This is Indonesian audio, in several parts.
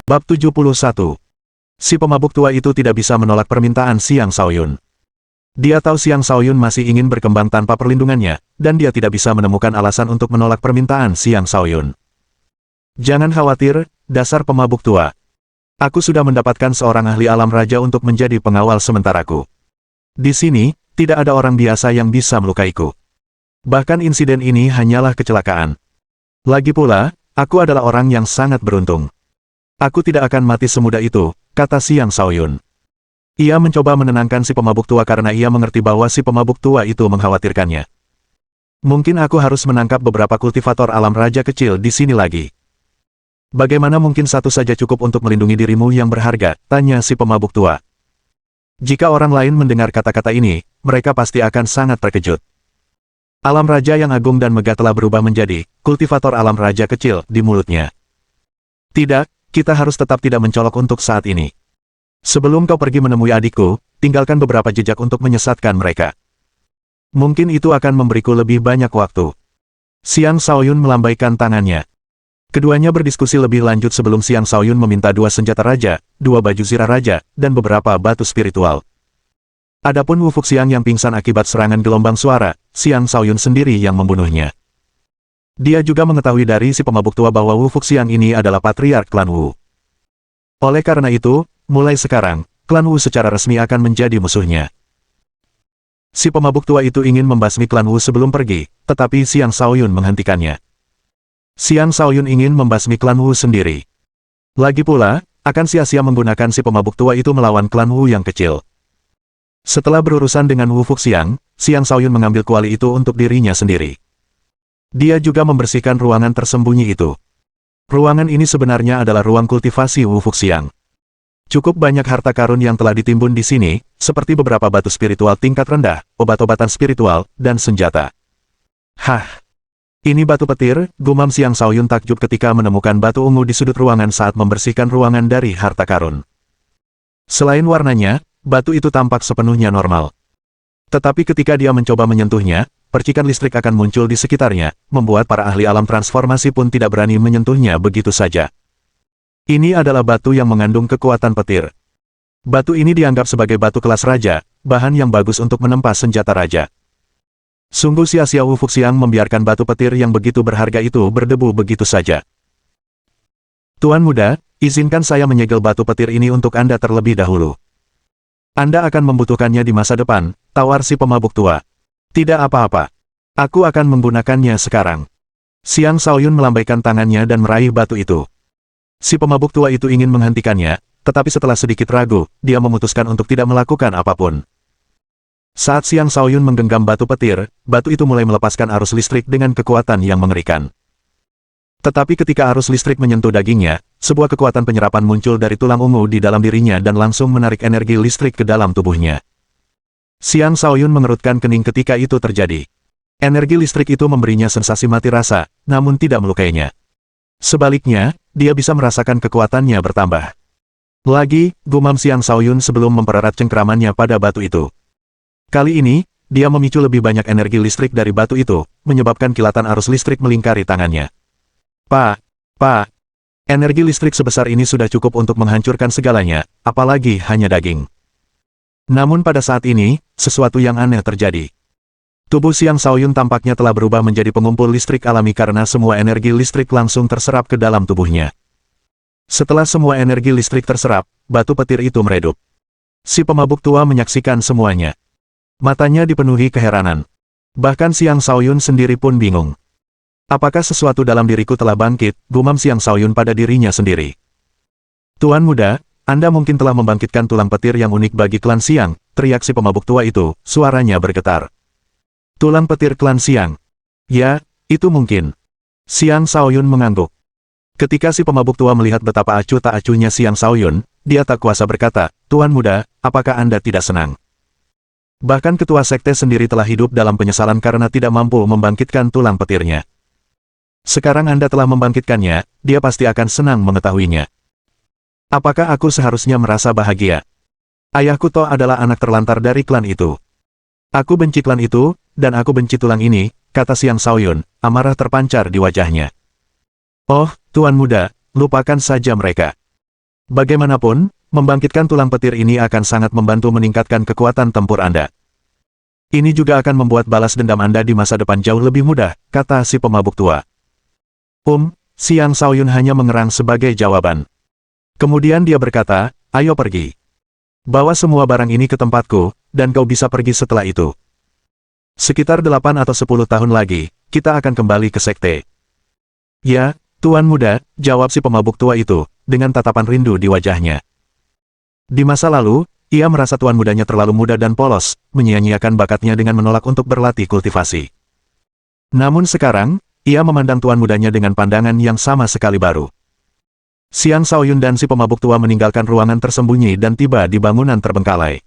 Bab 71. Si pemabuk tua itu tidak bisa menolak permintaan Xiang Shaoyun. Dia tahu Xiang Shaoyun masih ingin berkembang tanpa perlindungannya, dan dia tidak bisa menemukan alasan untuk menolak permintaan Xiang Shaoyun. Jangan khawatir, dasar pemabuk tua. Aku sudah mendapatkan seorang ahli alam raja untuk menjadi pengawal sementaraku. Di sini, tidak ada orang biasa yang bisa melukaiku. Bahkan insiden ini hanyalah kecelakaan. Lagi pula, aku adalah orang yang sangat beruntung. Aku tidak akan mati semudah itu, kata Xiang Shaoyun. Ia mencoba menenangkan si pemabuk tua karena ia mengerti bahwa si pemabuk tua itu mengkhawatirkannya. Mungkin aku harus menangkap beberapa kultivator alam raja kecil di sini lagi. Bagaimana mungkin satu saja cukup untuk melindungi dirimu yang berharga, tanya si pemabuk tua. Jika orang lain mendengar kata-kata ini, mereka pasti akan sangat terkejut. Alam raja yang agung dan megah telah berubah menjadi kultivator alam raja kecil di mulutnya. Tidak, kita harus tetap tidak mencolok untuk saat ini. Sebelum kau pergi menemui adikku, tinggalkan beberapa jejak untuk menyesatkan mereka. Mungkin itu akan memberiku lebih banyak waktu. Xiang Shaoyun melambaikan tangannya. Keduanya berdiskusi lebih lanjut sebelum Xiang Shaoyun meminta 2 senjata raja, 2 baju zirah raja, dan beberapa batu spiritual. Adapun Wu Fuxiang yang pingsan akibat serangan gelombang suara, Xiang Shaoyun sendiri yang membunuhnya. Dia juga mengetahui dari si pemabuk tua bahwa Wu Fuxiang ini adalah patriark klan Wu. Oleh karena itu, mulai sekarang, klan Wu secara resmi akan menjadi musuhnya. Si pemabuk tua itu ingin membasmi klan Wu sebelum pergi, tetapi Xiang Shaoyun menghentikannya. Xiang Shaoyun ingin membasmi klan Wu sendiri. Lagi pula, akan sia-sia menggunakan si pemabuk tua itu melawan klan Wu yang kecil. Setelah berurusan dengan Wu Fuxiang, Xiang Shaoyun mengambil kuali itu untuk dirinya sendiri. Dia juga membersihkan ruangan tersembunyi itu. Ruangan ini sebenarnya adalah ruang kultivasi Wu Fuxiang. Cukup banyak harta karun yang telah ditimbun di sini, seperti beberapa batu spiritual tingkat rendah, obat-obatan spiritual, dan senjata. Hah! Ini batu petir, gumam Xiang Shaoyun takjub ketika menemukan batu ungu di sudut ruangan saat membersihkan ruangan dari harta karun. Selain warnanya, batu itu tampak sepenuhnya normal. Tetapi ketika dia mencoba menyentuhnya, percikan listrik akan muncul di sekitarnya, membuat para ahli alam transformasi pun tidak berani menyentuhnya begitu saja. Ini adalah batu yang mengandung kekuatan petir. Batu ini dianggap sebagai batu kelas raja, bahan yang bagus untuk menempa senjata raja. Sungguh sia-sia Wu Fuxiang membiarkan batu petir yang begitu berharga itu berdebu begitu saja. Tuan muda, izinkan saya menyegel batu petir ini untuk Anda terlebih dahulu. Anda akan membutuhkannya di masa depan, tawar si pemabuk tua. Tidak apa-apa. Aku akan menggunakannya sekarang. Xiang Shaoyun melambaikan tangannya dan meraih batu itu. Si pemabuk tua itu ingin menghentikannya, tetapi setelah sedikit ragu, dia memutuskan untuk tidak melakukan apapun. Saat Xiang Shaoyun menggenggam batu petir, batu itu mulai melepaskan arus listrik dengan kekuatan yang mengerikan. Tetapi ketika arus listrik menyentuh dagingnya, sebuah kekuatan penyerapan muncul dari tulang ungu di dalam dirinya dan langsung menarik energi listrik ke dalam tubuhnya. Xiang Shaoyun mengerutkan kening ketika itu terjadi. Energi listrik itu memberinya sensasi mati rasa, namun tidak melukainya. Sebaliknya, dia bisa merasakan kekuatannya bertambah. Lagi, gumam Xiang Shaoyun sebelum mempererat cengkeramannya pada batu itu. Kali ini, dia memicu lebih banyak energi listrik dari batu itu, menyebabkan kilatan arus listrik melingkari tangannya. Pak, energi listrik sebesar ini sudah cukup untuk menghancurkan segalanya, apalagi hanya daging. Namun pada saat ini, sesuatu yang aneh terjadi. Tubuh Xiang Shaoyun tampaknya telah berubah menjadi pengumpul listrik alami karena semua energi listrik langsung terserap ke dalam tubuhnya. Setelah semua energi listrik terserap, batu petir itu meredup. Si pemabuk tua menyaksikan semuanya. Matanya dipenuhi keheranan. Bahkan Xiang Shaoyun sendiri pun bingung. Apakah sesuatu dalam diriku telah bangkit, gumam Xiang Shaoyun pada dirinya sendiri. Tuan muda, Anda mungkin telah membangkitkan tulang petir yang unik bagi klan Xiang, teriak si pemabuk tua itu, suaranya bergetar. Tulang petir klan Xiang. Ya, itu mungkin. Xiang Shaoyun mengangguk. Ketika si pemabuk tua melihat betapa acuh tak acuhnya Xiang Shaoyun, dia tak kuasa berkata, Tuan muda, apakah Anda tidak senang? Bahkan ketua sekte sendiri telah hidup dalam penyesalan karena tidak mampu membangkitkan tulang petirnya. Sekarang Anda telah membangkitkannya, dia pasti akan senang mengetahuinya. Apakah aku seharusnya merasa bahagia? Ayahku toh adalah anak terlantar dari klan itu. Aku benci klan itu, dan aku benci tulang ini, kata Xiang Shaoyun, amarah terpancar di wajahnya. Oh, Tuan muda, lupakan saja mereka. Bagaimanapun, membangkitkan tulang petir ini akan sangat membantu meningkatkan kekuatan tempur Anda. Ini juga akan membuat balas dendam Anda di masa depan jauh lebih mudah, kata si pemabuk tua. Xiang Shaoyun hanya mengerang sebagai jawaban. Kemudian dia berkata, ayo pergi. Bawa semua barang ini ke tempatku, dan kau bisa pergi setelah itu. Sekitar 8 atau 10 tahun lagi, kita akan kembali ke sekte. Ya, Tuan Muda, jawab si pemabuk tua itu, dengan tatapan rindu di wajahnya. Di masa lalu, ia merasa tuan mudanya terlalu muda dan polos, menyia-nyiakan bakatnya dengan menolak untuk berlatih kultivasi. Namun sekarang, ia memandang tuan mudanya dengan pandangan yang sama sekali baru. Xiang Shaoyun dan si pemabuk tua meninggalkan ruangan tersembunyi dan tiba di bangunan terbengkalai.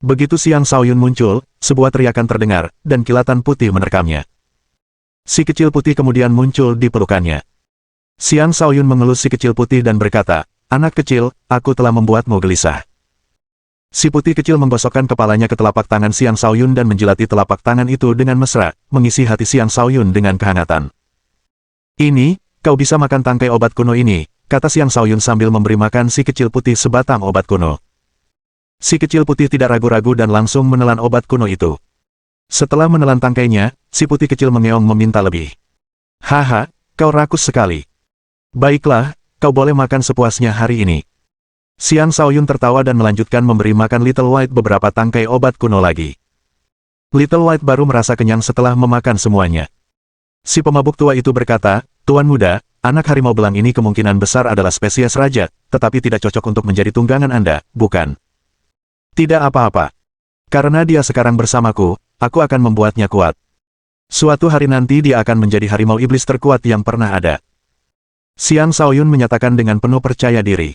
Begitu Xiang Shaoyun muncul, sebuah teriakan terdengar, dan kilatan putih menerkamnya. Si kecil putih kemudian muncul di pelukannya. Xiang Shaoyun mengelus si kecil putih dan berkata, anak kecil, aku telah membuatmu gelisah. Si putih kecil menggosokkan kepalanya ke telapak tangan Xiang Shaoyun dan menjilati telapak tangan itu dengan mesra, mengisi hati Xiang Shaoyun dengan kehangatan. Ini, kau bisa makan tangkai obat kuno ini, kata Xiang Shaoyun sambil memberi makan si kecil putih sebatang obat kuno. Si kecil putih tidak ragu-ragu dan langsung menelan obat kuno itu. Setelah menelan tangkainya, si putih kecil mengeong meminta lebih. Haha, kau rakus sekali. Baiklah, kau boleh makan sepuasnya hari ini. Xiang Shaoyun tertawa dan melanjutkan memberi makan Little White beberapa tangkai obat kuno lagi. Little White baru merasa kenyang setelah memakan semuanya. Si pemabuk tua itu berkata, Tuan Muda, anak harimau belang ini kemungkinan besar adalah spesies raja, tetapi tidak cocok untuk menjadi tunggangan Anda, bukan? Tidak apa-apa. Karena dia sekarang bersamaku, aku akan membuatnya kuat. Suatu hari nanti dia akan menjadi harimau iblis terkuat yang pernah ada. Xiang Shaoyun menyatakan dengan penuh percaya diri.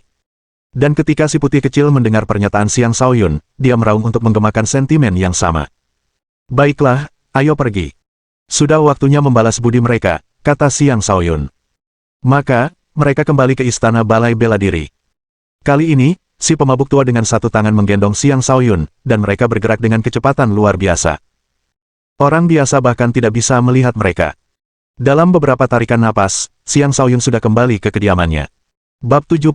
Dan ketika si putih kecil mendengar pernyataan Xiang Shaoyun, dia meraung untuk menggemakan sentimen yang sama. Baiklah, ayo pergi. Sudah waktunya membalas budi mereka, kata Xiang Shaoyun. Maka, mereka kembali ke istana balai bela diri. Kali ini, si pemabuk tua dengan satu tangan menggendong Xiang Shaoyun, dan mereka bergerak dengan kecepatan luar biasa. Orang biasa bahkan tidak bisa melihat mereka. Dalam beberapa tarikan napas, Xiang Shaoyun sudah kembali ke kediamannya. Bab 72.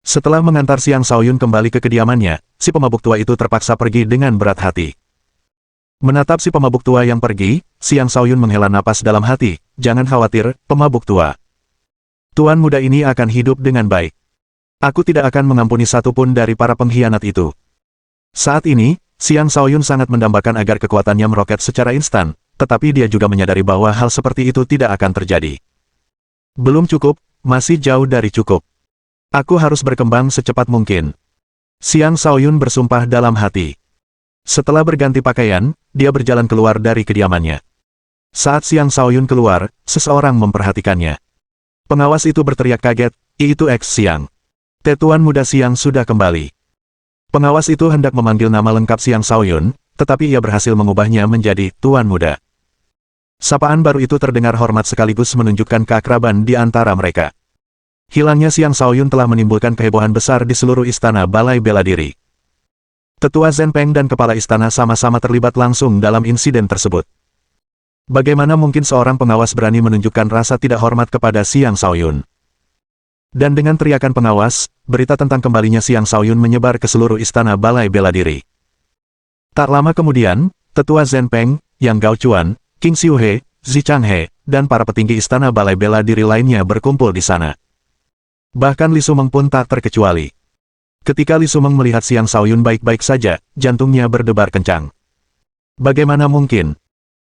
Setelah mengantar Xiang Shaoyun kembali ke kediamannya, si pemabuk tua itu terpaksa pergi dengan berat hati. Menatap si pemabuk tua yang pergi, Xiang Shaoyun menghela napas dalam hati, jangan khawatir, pemabuk tua. Tuan muda ini akan hidup dengan baik. Aku tidak akan mengampuni satupun dari para pengkhianat itu. Saat ini, Xiang Shaoyun sangat mendambakan agar kekuatannya meroket secara instan, tetapi dia juga menyadari bahwa hal seperti itu tidak akan terjadi. Belum cukup, masih jauh dari cukup. Aku harus berkembang secepat mungkin. Xiang Shaoyun bersumpah dalam hati. Setelah berganti pakaian, dia berjalan keluar dari kediamannya. Saat Xiang Shaoyun keluar, seseorang memperhatikannya. Pengawas itu berteriak kaget, itu X Xiang. Tetuan muda Xiang sudah kembali. Pengawas itu hendak memanggil nama lengkap Xiang Shaoyun, tetapi ia berhasil mengubahnya menjadi Tuan Muda. Sapaan baru itu terdengar hormat sekaligus menunjukkan keakraban di antara mereka. Hilangnya Xiang Shaoyun telah menimbulkan kehebohan besar di seluruh istana balai bela diri. Tetua Zhen Peng dan kepala istana sama-sama terlibat langsung dalam insiden tersebut. Bagaimana mungkin seorang pengawas berani menunjukkan rasa tidak hormat kepada Xiang Shaoyun? Dan dengan teriakan pengawas, berita tentang kembalinya Xiang Shaoyun menyebar ke seluruh istana balai bela diri. Tak lama kemudian, Tetua Zhen Peng, Yang Gaochuan, Qing Xiuhe, Zi Changhe, dan para petinggi istana balai bela diri lainnya berkumpul di sana. Bahkan Li Sumeng pun tak terkecuali. Ketika Li Sumeng melihat Xiang Shaoyun baik-baik saja, jantungnya berdebar kencang. Bagaimana mungkin?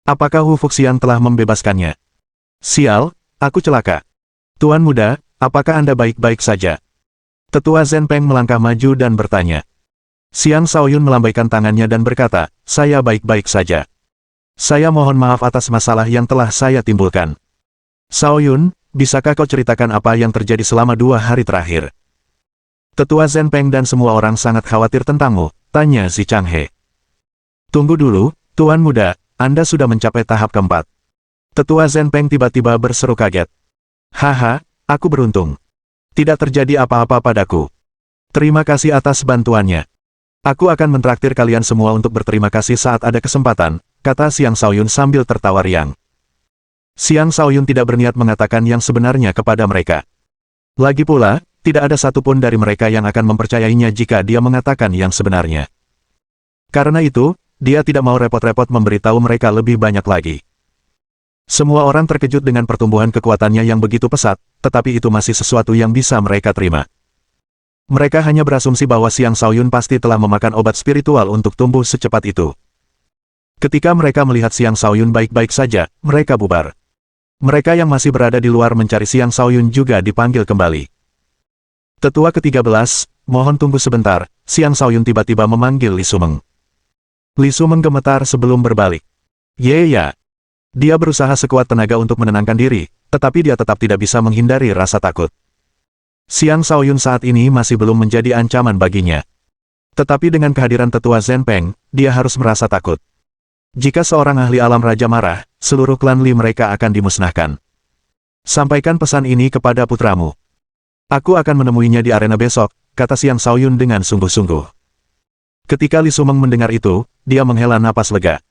Apakah Wu Fuxian telah membebaskannya? Sial, aku celaka. Tuan muda, apakah Anda baik-baik saja? Tetua Zhen Peng melangkah maju dan bertanya. Xiang Shaoyun melambaikan tangannya dan berkata, saya baik-baik saja. Saya mohon maaf atas masalah yang telah saya timbulkan. Shaoyun, bisakah kau ceritakan apa yang terjadi selama 2 hari terakhir? Tetua Zhen Peng dan semua orang sangat khawatir tentangmu, tanya Zi Changhe. Tunggu dulu, Tuan muda, Anda sudah mencapai tahap keempat. Tetua Zhen Peng tiba-tiba berseru kaget. Haha, aku beruntung. Tidak terjadi apa-apa padaku. Terima kasih atas bantuannya. Aku akan mentraktir kalian semua untuk berterima kasih saat ada kesempatan, kata Xiang Shaoyun sambil tertawa riang. Xiang Shaoyun tidak berniat mengatakan yang sebenarnya kepada mereka. Lagi pula, tidak ada satupun dari mereka yang akan mempercayainya jika dia mengatakan yang sebenarnya. Karena itu, dia tidak mau repot-repot memberitahu mereka lebih banyak lagi. Semua orang terkejut dengan pertumbuhan kekuatannya yang begitu pesat, tetapi itu masih sesuatu yang bisa mereka terima. Mereka hanya berasumsi bahwa Xiang Shaoyun pasti telah memakan obat spiritual untuk tumbuh secepat itu. Ketika mereka melihat Xiang Shaoyun baik-baik saja, mereka bubar. Mereka yang masih berada di luar mencari Xiang Shaoyun juga dipanggil kembali. Tetua ke-13, mohon tunggu sebentar, Xiang Shaoyun tiba-tiba memanggil Li Sumeng. Li Sumeng gemetar sebelum berbalik. Ya. Dia berusaha sekuat tenaga untuk menenangkan diri, tetapi dia tetap tidak bisa menghindari rasa takut. Xiang Shaoyun saat ini masih belum menjadi ancaman baginya. Tetapi dengan kehadiran Tetua Zhenpeng, dia harus merasa takut. Jika seorang ahli alam raja marah, seluruh klan Li mereka akan dimusnahkan. Sampaikan pesan ini kepada putramu. Aku akan menemuinya di arena besok, kata Xiang Shaoyun dengan sungguh-sungguh. Ketika Li Sumeng mendengar itu, dia menghela napas lega.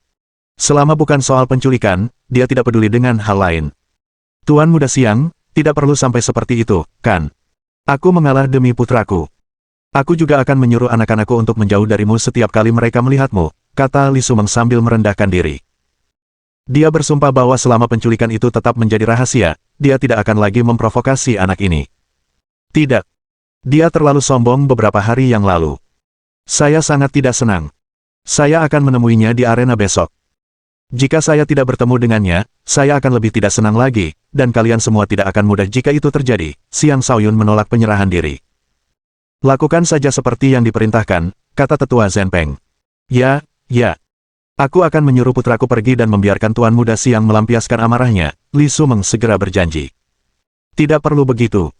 Selama bukan soal penculikan, dia tidak peduli dengan hal lain. Tuan Muda Xiang, tidak perlu sampai seperti itu, kan? Aku mengalah demi putraku. Aku juga akan menyuruh anak-anakku untuk menjauh darimu setiap kali mereka melihatmu, kata Li Sumeng sambil merendahkan diri. Dia bersumpah bahwa selama penculikan itu tetap menjadi rahasia, dia tidak akan lagi memprovokasi anak ini. Tidak. Dia terlalu sombong beberapa hari yang lalu. Saya sangat tidak senang. Saya akan menemuinya di arena besok. Jika saya tidak bertemu dengannya, saya akan lebih tidak senang lagi, dan kalian semua tidak akan mudah jika itu terjadi. Xiang Shaoyun menolak penyerahan diri. Lakukan saja seperti yang diperintahkan, kata Tetua Zhenpeng. Ya. Aku akan menyuruh putraku pergi dan membiarkan Tuan Muda Xiang melampiaskan amarahnya. Li Sumeng segera berjanji. Tidak perlu begitu.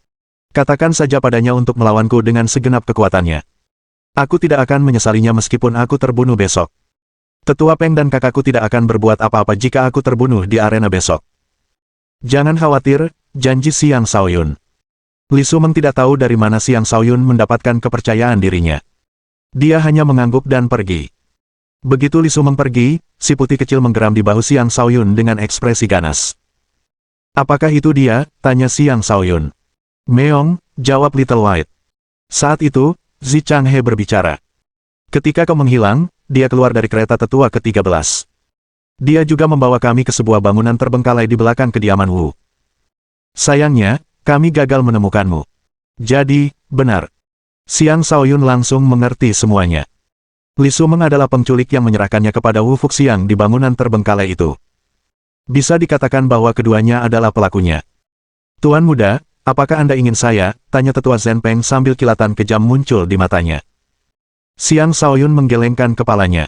Katakan saja padanya untuk melawanku dengan segenap kekuatannya. Aku tidak akan menyesalinya meskipun aku terbunuh besok. Tetua Peng dan kakakku tidak akan berbuat apa-apa jika aku terbunuh di arena besok. Jangan khawatir, janji Xiang Shaoyun. Li Sumeng tidak tahu dari mana Xiang Shaoyun mendapatkan kepercayaan dirinya. Dia hanya mengangguk dan pergi. Begitu Li Sumeng pergi, si putih kecil menggeram di bahu Xiang Shaoyun dengan ekspresi ganas. Apakah itu dia? Tanya Xiang Shaoyun. Meong, jawab Little White. Saat itu, Zi Changhe berbicara. Ketika kau menghilang, dia keluar dari kereta tetua ke-13. Dia juga membawa kami ke sebuah bangunan terbengkalai di belakang kediaman Wu. Sayangnya, kami gagal menemukanmu. Jadi, benar. Xiang Shaoyun langsung mengerti semuanya. Li Sumeng adalah penculik yang menyerahkannya kepada Wu Fuxiang di bangunan terbengkalai itu. Bisa dikatakan bahwa keduanya adalah pelakunya. Tuan Muda, apakah Anda ingin saya? Tanya Tetua Zhenpeng sambil kilatan kejam muncul di matanya. Xiang Shaoyun menggelengkan kepalanya.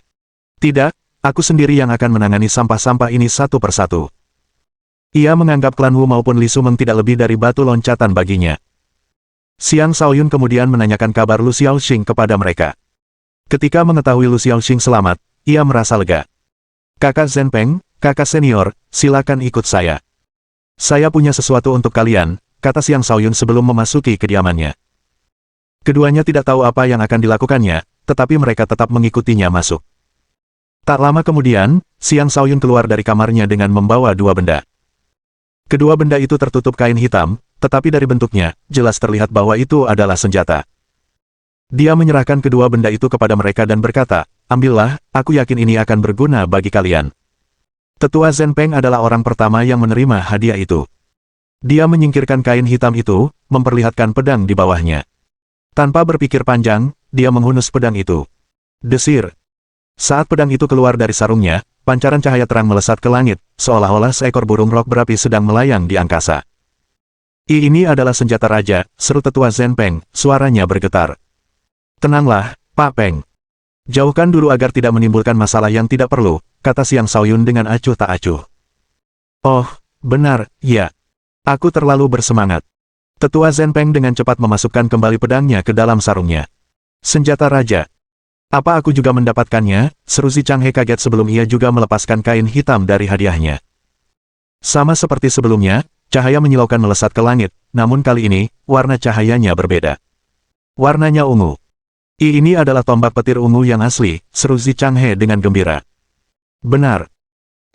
Tidak, aku sendiri yang akan menangani sampah-sampah ini satu persatu. Ia menganggap klan Wu maupun Li Sumeng tidak lebih dari batu loncatan baginya. Xiang Shaoyun kemudian menanyakan kabar Lu Xiaoxing kepada mereka. Ketika mengetahui Lu Xiaoxing selamat, ia merasa lega. Kakak Zhenpeng, kakak senior, silakan ikut saya. Saya punya sesuatu untuk kalian, kata Xiang Shaoyun sebelum memasuki kediamannya. Keduanya tidak tahu apa yang akan dilakukannya, tetapi mereka tetap mengikutinya masuk. Tak lama kemudian, Xiang Shaoyun keluar dari kamarnya dengan membawa dua benda. Kedua benda itu tertutup kain hitam, tetapi dari bentuknya, jelas terlihat bahwa itu adalah senjata. Dia menyerahkan kedua benda itu kepada mereka dan berkata, ambillah, aku yakin ini akan berguna bagi kalian. Tetua Zhenpeng adalah orang pertama yang menerima hadiah itu. Dia menyingkirkan kain hitam itu, memperlihatkan pedang di bawahnya. Tanpa berpikir panjang, dia menghunus pedang itu. Desir. Saat pedang itu keluar dari sarungnya, pancaran cahaya terang melesat ke langit, seolah-olah seekor burung rok berapi sedang melayang di angkasa. Ini adalah senjata raja, seru Tetua Zhenpeng, suaranya bergetar. Tenanglah, Pak Peng. Jauhkan dulu agar tidak menimbulkan masalah yang tidak perlu, kata Xiang Shaoyun dengan acuh tak acuh. Oh, benar, ya. Aku terlalu bersemangat. Tetua Zhenpeng dengan cepat memasukkan kembali pedangnya ke dalam sarungnya. Senjata raja. Apa aku juga mendapatkannya? Seru Zi Changhe kaget sebelum ia juga melepaskan kain hitam dari hadiahnya. Sama seperti sebelumnya, cahaya menyilaukan melesat ke langit, namun kali ini, warna cahayanya berbeda. Warnanya ungu. Ini adalah tombak petir ungu yang asli, seru Zi Changhe dengan gembira. Benar.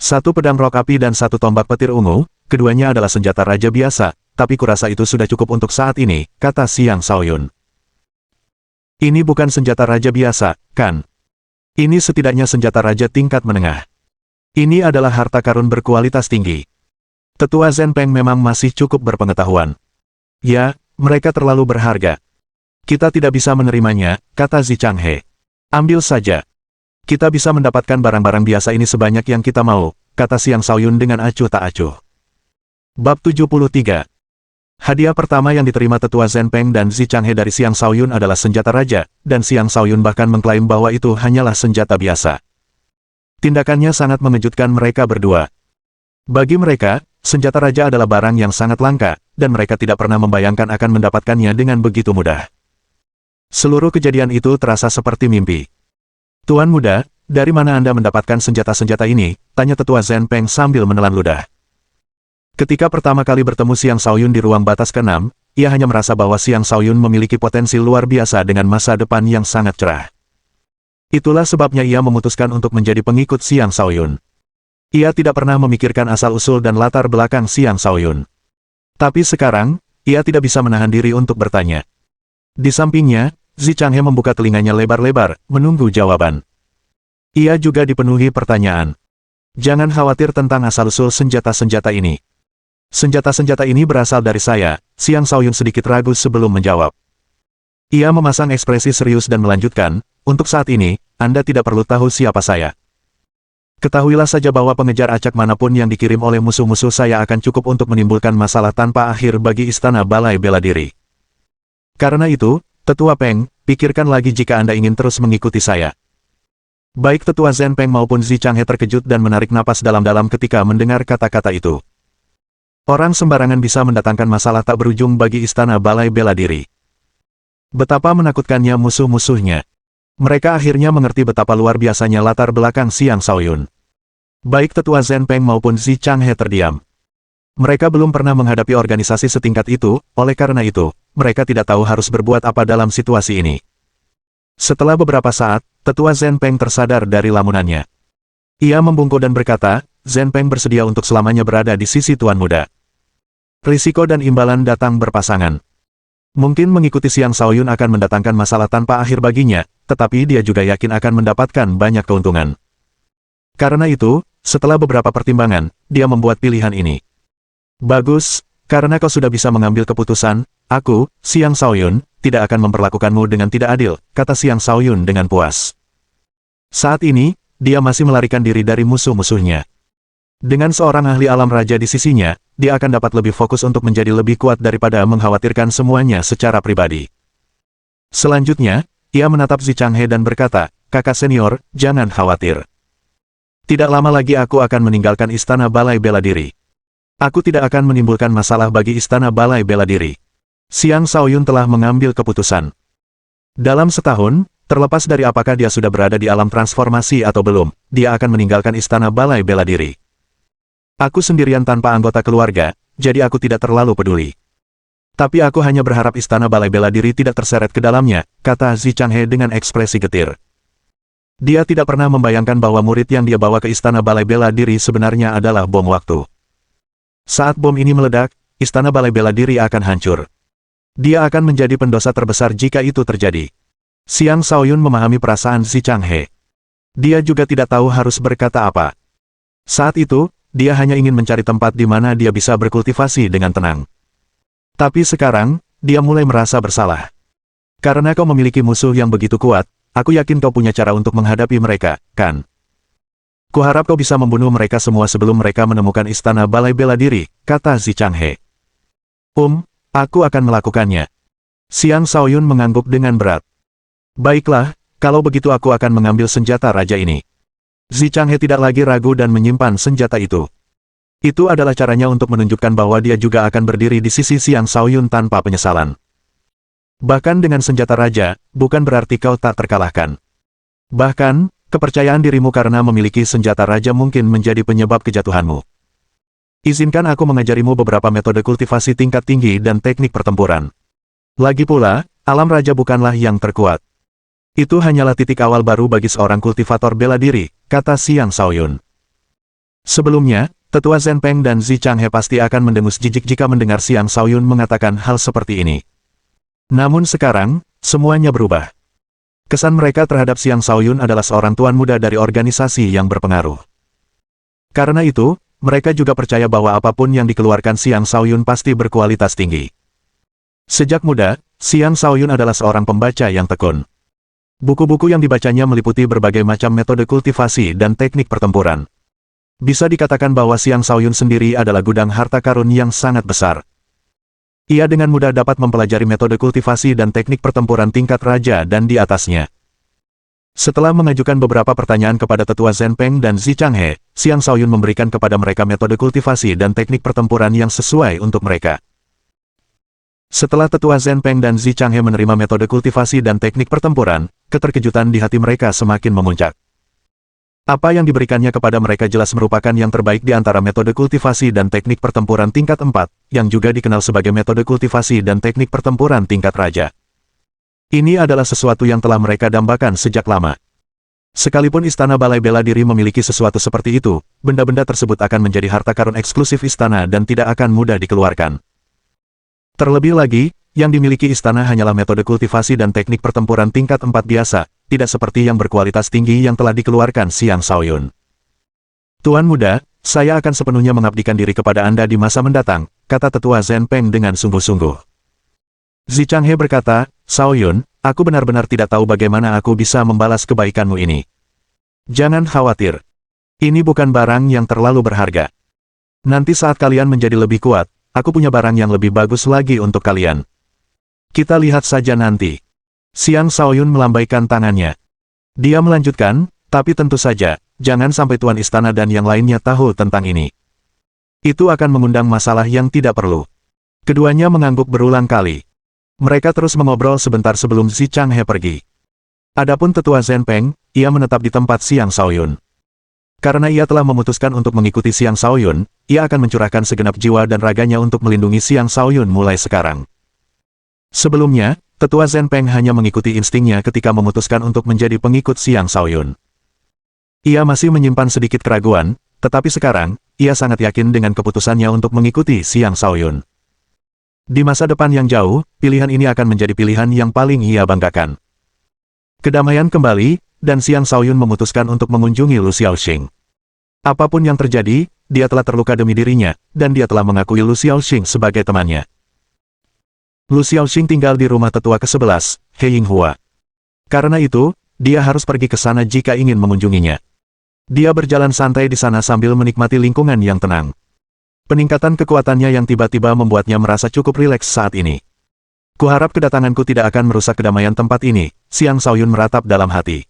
Satu pedang rok api dan satu tombak petir ungu, keduanya adalah senjata raja biasa, tapi kurasa itu sudah cukup untuk saat ini, kata Xiang Shaoyun. Ini bukan senjata raja biasa, kan? Ini setidaknya senjata raja tingkat menengah. Ini adalah harta karun berkualitas tinggi. Tetua Zhen Peng memang masih cukup berpengetahuan. Ya, mereka terlalu berharga. Kita tidak bisa menerimanya, kata Zi Changhe. Ambil saja. Kita bisa mendapatkan barang-barang biasa ini sebanyak yang kita mau, kata Xiang Shaoyun dengan acuh tak acuh. Bab 73. Hadiah pertama yang diterima Tetua Zhen Peng dan Zi Changhe dari Xiang Shaoyun adalah senjata raja, dan Xiang Shaoyun bahkan mengklaim bahwa itu hanyalah senjata biasa. Tindakannya sangat mengejutkan mereka berdua. Bagi mereka, senjata raja adalah barang yang sangat langka, dan mereka tidak pernah membayangkan akan mendapatkannya dengan begitu mudah. Seluruh kejadian itu terasa seperti mimpi. Tuan muda, dari mana Anda mendapatkan senjata-senjata ini? Tanya Tetua Zhen Peng sambil menelan ludah. Ketika pertama kali bertemu Xiang Shaoyun di ruang batas ke-6, ia hanya merasa bahwa Xiang Shaoyun memiliki potensi luar biasa dengan masa depan yang sangat cerah. Itulah sebabnya ia memutuskan untuk menjadi pengikut Xiang Shaoyun. Ia tidak pernah memikirkan asal-usul dan latar belakang Xiang Shaoyun. Tapi sekarang, ia tidak bisa menahan diri untuk bertanya. Di sampingnya, Zi Changhe membuka telinganya lebar-lebar, menunggu jawaban. Ia juga dipenuhi pertanyaan. Jangan khawatir tentang asal-usul senjata-senjata ini. Senjata-senjata ini berasal dari saya, Xiang Shaoyun sedikit ragu sebelum menjawab. Ia memasang ekspresi serius dan melanjutkan, untuk saat ini, Anda tidak perlu tahu siapa saya. Ketahuilah saja bahwa pengejar acak manapun yang dikirim oleh musuh-musuh saya akan cukup untuk menimbulkan masalah tanpa akhir bagi Istana Balai Bela Diri. Karena itu, Tetua Peng, pikirkan lagi jika Anda ingin terus mengikuti saya. Baik Tetua Zhen Peng maupun Zi Changhe terkejut dan menarik napas dalam-dalam ketika mendengar kata-kata itu. Orang sembarangan bisa mendatangkan masalah tak berujung bagi Istana Balai Bela Diri. Betapa menakutkannya musuh-musuhnya. Mereka akhirnya mengerti betapa luar biasanya latar belakang Xiang Shaoyun. Baik Tetua Zhen Peng maupun Zi Changhe terdiam. Mereka belum pernah menghadapi organisasi setingkat itu, oleh karena itu, mereka tidak tahu harus berbuat apa dalam situasi ini. Setelah beberapa saat, Tetua Zhen Peng tersadar dari lamunannya. Ia membungkuk dan berkata, Zhen Peng bersedia untuk selamanya berada di sisi Tuan Muda. Risiko dan imbalan datang berpasangan. Mungkin mengikuti Xiang Shaoyun akan mendatangkan masalah tanpa akhir baginya, tetapi dia juga yakin akan mendapatkan banyak keuntungan. Karena itu, setelah beberapa pertimbangan, dia membuat pilihan ini. Bagus, karena kau sudah bisa mengambil keputusan, aku, Xiang Shaoyun, tidak akan memperlakukanmu dengan tidak adil, kata Xiang Shaoyun dengan puas. Saat ini, dia masih melarikan diri dari musuh-musuhnya. Dengan seorang ahli alam raja di sisinya, dia akan dapat lebih fokus untuk menjadi lebih kuat daripada mengkhawatirkan semuanya secara pribadi. Selanjutnya, ia menatap Zi Changhe dan berkata, kakak senior, jangan khawatir. Tidak lama lagi aku akan meninggalkan Istana Balai Bela Diri. Aku tidak akan menimbulkan masalah bagi Istana Balai Bela Diri. Xiang Shaoyun telah mengambil keputusan. Dalam setahun, terlepas dari apakah dia sudah berada di alam transformasi atau belum, dia akan meninggalkan Istana Balai Bela Diri. Aku sendirian tanpa anggota keluarga, jadi aku tidak terlalu peduli. Tapi aku hanya berharap Istana Balai Bela Diri tidak terseret ke dalamnya, kata Zi Changhe dengan ekspresi getir. Dia tidak pernah membayangkan bahwa murid yang dia bawa ke Istana Balai Bela Diri sebenarnya adalah bom waktu. Saat bom ini meledak, Istana Balai Bela Diri akan hancur. Dia akan menjadi pendosa terbesar jika itu terjadi. Xiang Shaoyun memahami perasaan Zi Changhe. Dia juga tidak tahu harus berkata apa. Saat itu, dia hanya ingin mencari tempat di mana dia bisa berkultivasi dengan tenang. Tapi sekarang, dia mulai merasa bersalah. Karena kau memiliki musuh yang begitu kuat, aku yakin kau punya cara untuk menghadapi mereka, kan? Kuharap kau bisa membunuh mereka semua sebelum mereka menemukan Istana Balai Bela Diri, kata Zi Changhe. Aku akan melakukannya. Xiang Shaoyun mengangguk dengan berat. Baiklah, kalau begitu aku akan mengambil senjata raja ini. Zi Changhe tidak lagi ragu dan menyimpan senjata itu. Itu adalah caranya untuk menunjukkan bahwa dia juga akan berdiri di sisi Xiang Shaoyun tanpa penyesalan. Bahkan dengan senjata raja, bukan berarti kau tak terkalahkan. Bahkan, kepercayaan dirimu karena memiliki senjata raja mungkin menjadi penyebab kejatuhanmu. Izinkan aku mengajarimu beberapa metode kultivasi tingkat tinggi dan teknik pertempuran. Lagi pula, alam raja bukanlah yang terkuat. Itu hanyalah titik awal baru bagi seorang kultivator bela diri, kata Xiang Shaoyun. Sebelumnya, Tetua Zenpeng dan Zi Changhe pasti akan mendengus jijik jika mendengar Xiang Shaoyun mengatakan hal seperti ini. Namun sekarang, semuanya berubah. Kesan mereka terhadap Xiang Shaoyun adalah seorang tuan muda dari organisasi yang berpengaruh. Karena itu, mereka juga percaya bahwa apapun yang dikeluarkan Xiang Shaoyun pasti berkualitas tinggi. Sejak muda, Xiang Shaoyun adalah seorang pembaca yang tekun. Buku-buku yang dibacanya meliputi berbagai macam metode kultivasi dan teknik pertempuran. Bisa dikatakan bahwa Xiang Shaoyun sendiri adalah gudang harta karun yang sangat besar. Ia dengan mudah dapat mempelajari metode kultivasi dan teknik pertempuran tingkat raja dan di atasnya. Setelah mengajukan beberapa pertanyaan kepada Tetua Zenpeng dan Zi Changhe, Xiang Shaoyun memberikan kepada mereka metode kultivasi dan teknik pertempuran yang sesuai untuk mereka. Setelah Tetua Zenpeng dan Zi Changhe menerima metode kultivasi dan teknik pertempuran, keterkejutan di hati mereka semakin memuncak. Apa yang diberikannya kepada mereka jelas merupakan yang terbaik di antara metode kultivasi dan teknik pertempuran tingkat 4, yang juga dikenal sebagai metode kultivasi dan teknik pertempuran tingkat raja. Ini adalah sesuatu yang telah mereka dambakan sejak lama. Sekalipun Istana Balai Bela Diri memiliki sesuatu seperti itu, benda-benda tersebut akan menjadi harta karun eksklusif istana dan tidak akan mudah dikeluarkan. Terlebih lagi, yang dimiliki istana hanyalah metode kultivasi dan teknik pertempuran tingkat 4 biasa, tidak seperti yang berkualitas tinggi yang telah dikeluarkan Xiang Shaoyun. Tuan muda, saya akan sepenuhnya mengabdikan diri kepada Anda di masa mendatang, kata Tetua Zenpeng dengan sungguh-sungguh. Zi Changhe berkata, Shaoyun, aku benar-benar tidak tahu bagaimana aku bisa membalas kebaikanmu ini. Jangan khawatir. Ini bukan barang yang terlalu berharga. Nanti saat kalian menjadi lebih kuat, aku punya barang yang lebih bagus lagi untuk kalian. Kita lihat saja nanti. Xiang Shaoyun melambaikan tangannya. Dia melanjutkan, tapi tentu saja, jangan sampai Tuan Istana dan yang lainnya tahu tentang ini. Itu akan mengundang masalah yang tidak perlu. Keduanya mengangguk berulang kali. Mereka terus mengobrol sebentar sebelum Zi Changhe pergi. Adapun Tetua Zenpeng, ia menetap di tempat Xiang Shaoyun. Karena ia telah memutuskan untuk mengikuti Xiang Shaoyun, ia akan mencurahkan segenap jiwa dan raganya untuk melindungi Xiang Shaoyun mulai sekarang. Sebelumnya, Tetua Zenpeng hanya mengikuti instingnya ketika memutuskan untuk menjadi pengikut Xiang Shaoyun. Ia masih menyimpan sedikit keraguan, tetapi sekarang, ia sangat yakin dengan keputusannya untuk mengikuti Xiang Shaoyun. Di masa depan yang jauh, pilihan ini akan menjadi pilihan yang paling ia banggakan. Kedamaian kembali, dan Xiang Shaoyun memutuskan untuk mengunjungi Lu Xiaoxing. Apapun yang terjadi, dia telah terluka demi dirinya, dan dia telah mengakui Lu Xiaoxing sebagai temannya. Lu Xiaoxing tinggal di rumah tetua ke-11, He Yinghua. Karena itu, dia harus pergi ke sana jika ingin mengunjunginya. Dia berjalan santai di sana sambil menikmati lingkungan yang tenang. Peningkatan kekuatannya yang tiba-tiba membuatnya merasa cukup rileks saat ini. Kuharap kedatanganku tidak akan merusak kedamaian tempat ini, Xiang Shaoyun meratap dalam hati.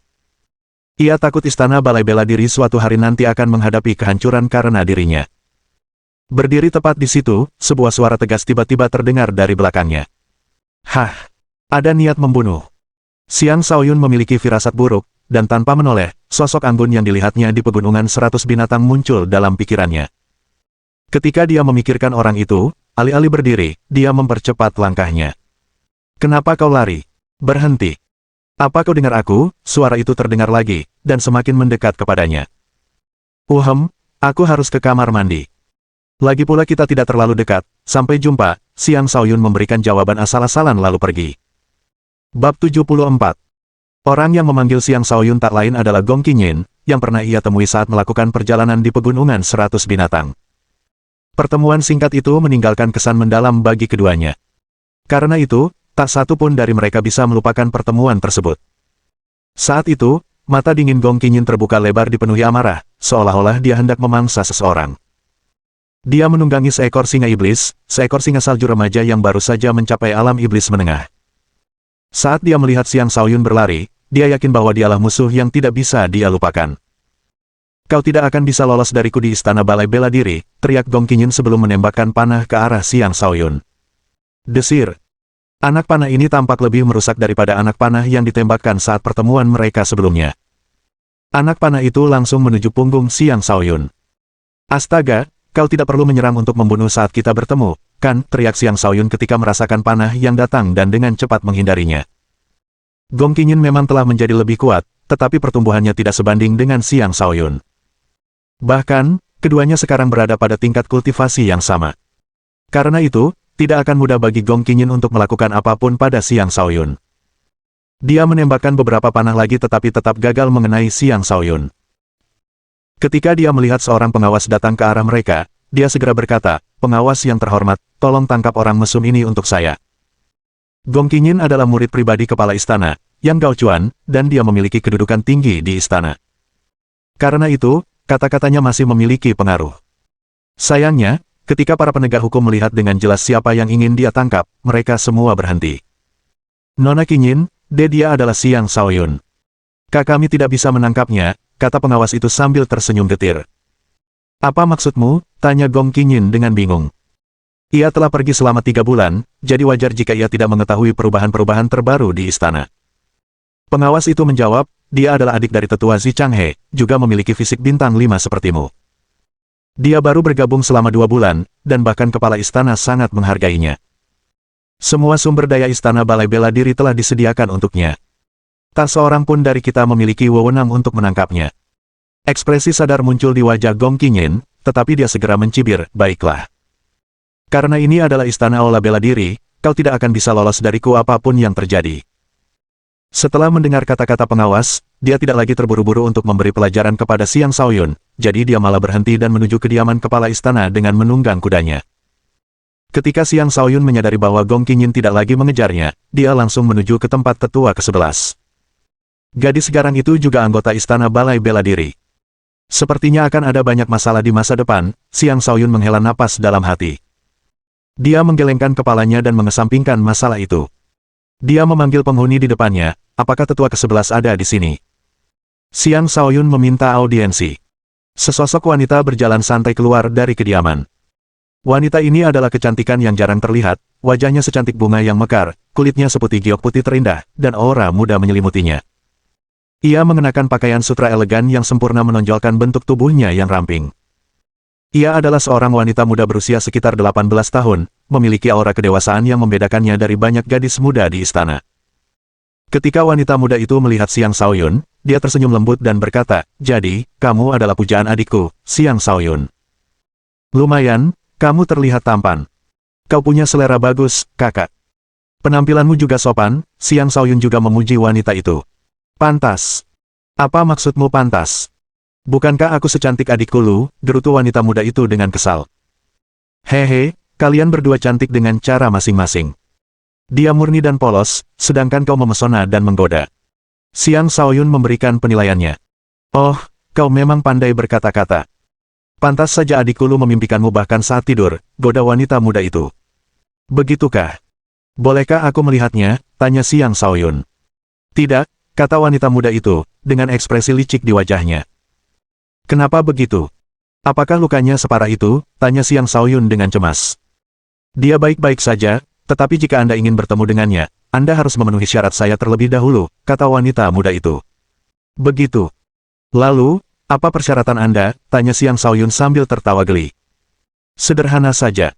Ia takut Istana Balai Bela Diri suatu hari nanti akan menghadapi kehancuran karena dirinya. Berdiri tepat di situ, sebuah suara tegas tiba-tiba terdengar dari belakangnya. Hah! Ada niat membunuh. Xiang Shaoyun memiliki firasat buruk, dan tanpa menoleh, sosok anggun yang dilihatnya di pegunungan 100 binatang muncul dalam pikirannya. Ketika dia memikirkan orang itu, alih-alih berdiri, dia mempercepat langkahnya. Kenapa kau lari? Berhenti. Apa kau dengar aku? Suara itu terdengar lagi, dan semakin mendekat kepadanya. Aku harus ke kamar mandi. Lagi pula kita tidak terlalu dekat, sampai jumpa, Xiang Shaoyun memberikan jawaban asal-asalan lalu pergi. Bab 74. Orang yang memanggil Xiang Shaoyun tak lain adalah Gong Qinyin, yang pernah ia temui saat melakukan perjalanan di pegunungan 100 binatang. Pertemuan singkat itu meninggalkan kesan mendalam bagi keduanya. Karena itu, tak satu pun dari mereka bisa melupakan pertemuan tersebut. Saat itu, mata dingin Gong Qinyin terbuka lebar dipenuhi amarah, seolah-olah dia hendak memangsa seseorang. Dia menunggangi seekor singa iblis, seekor singa salju remaja yang baru saja mencapai alam iblis menengah. Saat dia melihat Xiang Shaoyun berlari, dia yakin bahwa dialah musuh yang tidak bisa dia lupakan. Kau tidak akan bisa lolos dariku di Istana Balai Bela Diri, teriak Gong Qinyin sebelum menembakkan panah ke arah Xiang Shaoyun. Desir. Anak panah ini tampak lebih merusak daripada anak panah yang ditembakkan saat pertemuan mereka sebelumnya. Anak panah itu langsung menuju punggung Xiang Shaoyun. Astaga, kau tidak perlu menyerang untuk membunuh saat kita bertemu, kan? Teriak Xiang Shaoyun ketika merasakan panah yang datang dan dengan cepat menghindarinya. Gong Qinyin memang telah menjadi lebih kuat, tetapi pertumbuhannya tidak sebanding dengan Xiang Shaoyun. Bahkan, keduanya sekarang berada pada tingkat kultivasi yang sama. Karena itu, tidak akan mudah bagi Gong Qingyin untuk melakukan apapun pada Xiang Shaoyun. Dia menembakkan beberapa panah lagi tetapi tetap gagal mengenai Xiang Shaoyun. Ketika dia melihat seorang pengawas datang ke arah mereka, dia segera berkata, "Pengawas yang terhormat, tolong tangkap orang mesum ini untuk saya." Gong Qingyin adalah murid pribadi kepala istana, Yang Gaochuan, dan dia memiliki kedudukan tinggi di istana. Karena itu, kata-katanya masih memiliki pengaruh. Sayangnya, ketika para penegak hukum melihat dengan jelas siapa yang ingin dia tangkap, mereka semua berhenti. "Nona Qingyin, dia adalah Xiang Shaoyun. Kami tidak bisa menangkapnya," kata pengawas itu sambil tersenyum getir. "Apa maksudmu?" tanya Gong Qingyin dengan bingung. "Ia telah pergi selama 3 bulan, jadi wajar jika ia tidak mengetahui perubahan-perubahan terbaru di istana." Pengawas itu menjawab, "Dia adalah adik dari tetua Zi Changhe, juga memiliki fisik bintang 5 sepertimu. Dia baru bergabung selama 2 bulan, dan bahkan kepala istana sangat menghargainya. Semua sumber daya istana balai bela diri telah disediakan untuknya. Tak seorang pun dari kita memiliki wewenang untuk menangkapnya." Ekspresi sadar muncul di wajah Gong Qingyin, tetapi dia segera mencibir, "Baiklah. Karena ini adalah istana aula bela diri, kau tidak akan bisa lolos dariku apapun yang terjadi." Setelah mendengar kata-kata pengawas, dia tidak lagi terburu-buru untuk memberi pelajaran kepada Xiang Shaoyun, jadi dia malah berhenti dan menuju kediaman kepala istana dengan menunggang kudanya. Ketika Xiang Shaoyun menyadari bahwa Gong Qingyin tidak lagi mengejarnya, dia langsung menuju ke tempat tetua ke-11. Gadis garang itu juga anggota istana balai bela diri. Sepertinya akan ada banyak masalah di masa depan, Xiang Shaoyun menghela napas dalam hati. Dia menggelengkan kepalanya dan mengesampingkan masalah itu. Dia memanggil penghuni di depannya, "Apakah tetua ke-11 ada di sini?" Xiang Shaoyun meminta audiensi. Sesosok wanita berjalan santai keluar dari kediaman. Wanita ini adalah kecantikan yang jarang terlihat, wajahnya secantik bunga yang mekar, kulitnya seputih giok putih terindah, dan aura muda menyelimutinya. Ia mengenakan pakaian sutra elegan yang sempurna menonjolkan bentuk tubuhnya yang ramping. Ia adalah seorang wanita muda berusia sekitar 18 tahun, memiliki aura kedewasaan yang membedakannya dari banyak gadis muda di istana. Ketika wanita muda itu melihat Xiang Shaoyun, dia tersenyum lembut dan berkata, "Jadi, kamu adalah pujaan adikku, Xiang Shaoyun. Lumayan, kamu terlihat tampan. Kau punya selera bagus, kakak. Penampilanmu juga sopan." Xiang Shaoyun juga memuji wanita itu. "Pantas." "Apa maksudmu pantas? Bukankah aku secantik adikku Lu?" gerutu wanita muda itu dengan kesal. "Hehe, kalian berdua cantik dengan cara masing-masing. Dia murni dan polos, sedangkan kau memesona dan menggoda." Xiang Shaoyun memberikan penilaiannya. "Oh, kau memang pandai berkata-kata. Pantas saja adikku Lu memimpikanmu bahkan saat tidur," goda wanita muda itu. "Begitukah? Bolehkah aku melihatnya?" tanya Xiang Shaoyun. "Tidak," kata wanita muda itu, dengan ekspresi licik di wajahnya. "Kenapa begitu? Apakah lukanya separah itu?" tanya Xiang Shaoyun dengan cemas. "Dia baik-baik saja, tetapi jika Anda ingin bertemu dengannya, Anda harus memenuhi syarat saya terlebih dahulu," kata wanita muda itu. "Begitu. Lalu, apa persyaratan Anda?" tanya Xiang Shaoyun sambil tertawa geli. "Sederhana saja.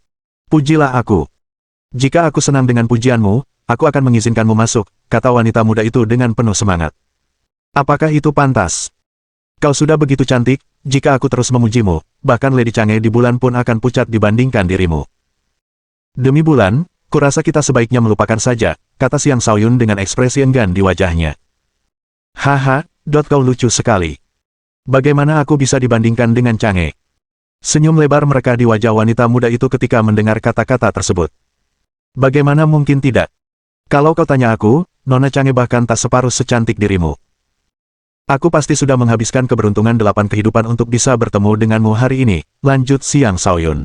Pujilah aku. Jika aku senang dengan pujianmu, aku akan mengizinkanmu masuk," kata wanita muda itu dengan penuh semangat. "Apakah itu pantas? Kau sudah begitu cantik, jika aku terus memujimu, bahkan Lady Chang'e di bulan pun akan pucat dibandingkan dirimu." "Demi bulan, kurasa kita sebaiknya melupakan saja," kata Xiang Shaoyun dengan ekspresi enggan di wajahnya. "Haha, kau lucu sekali. Bagaimana aku bisa dibandingkan dengan Chang'e?" Senyum lebar mereka di wajah wanita muda itu ketika mendengar kata-kata tersebut. "Bagaimana mungkin tidak? Kalau kau tanya aku, Nona Chang'e bahkan tak separuh secantik dirimu. Aku pasti sudah menghabiskan keberuntungan 8 kehidupan untuk bisa bertemu denganmu hari ini," lanjut Xiang Shaoyun.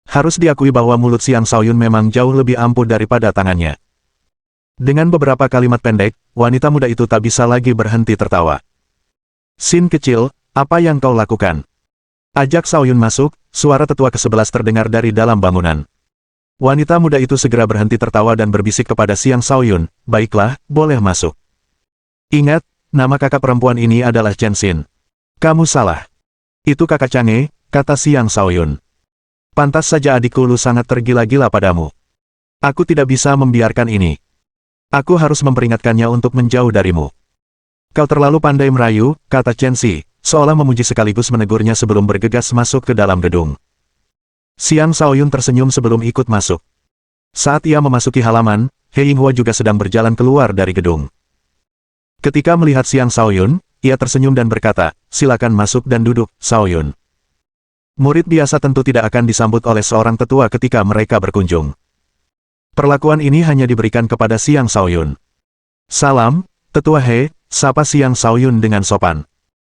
Harus diakui bahwa mulut Xiang Shaoyun memang jauh lebih ampuh daripada tangannya. Dengan beberapa kalimat pendek, wanita muda itu tak bisa lagi berhenti tertawa. "Sin kecil, apa yang kau lakukan? Ajak Shaoyun masuk," suara tetua ke-11 terdengar dari dalam bangunan. Wanita muda itu segera berhenti tertawa dan berbisik kepada Xiang Shaoyun, "Baiklah, boleh masuk. Ingat, nama kakak perempuan ini adalah Chen Xin." "Kamu salah. Itu kakak Chang'e," kata Xiang Shaoyun. "Pantas saja adikku Lu sangat tergila-gila padamu. Aku tidak bisa membiarkan ini. Aku harus memperingatkannya untuk menjauh darimu." "Kau terlalu pandai merayu," kata Chen Xi, seolah memuji sekaligus menegurnya sebelum bergegas masuk ke dalam gedung. Xiang Shaoyun tersenyum sebelum ikut masuk. Saat ia memasuki halaman, He Yinghua juga sedang berjalan keluar dari gedung. Ketika melihat Xiang Shaoyun, ia tersenyum dan berkata, "Silakan masuk dan duduk, Shaoyun." Murid biasa tentu tidak akan disambut oleh seorang tetua ketika mereka berkunjung. Perlakuan ini hanya diberikan kepada Xiang Shaoyun. "Salam, Tetua He," sapa Xiang Shaoyun dengan sopan.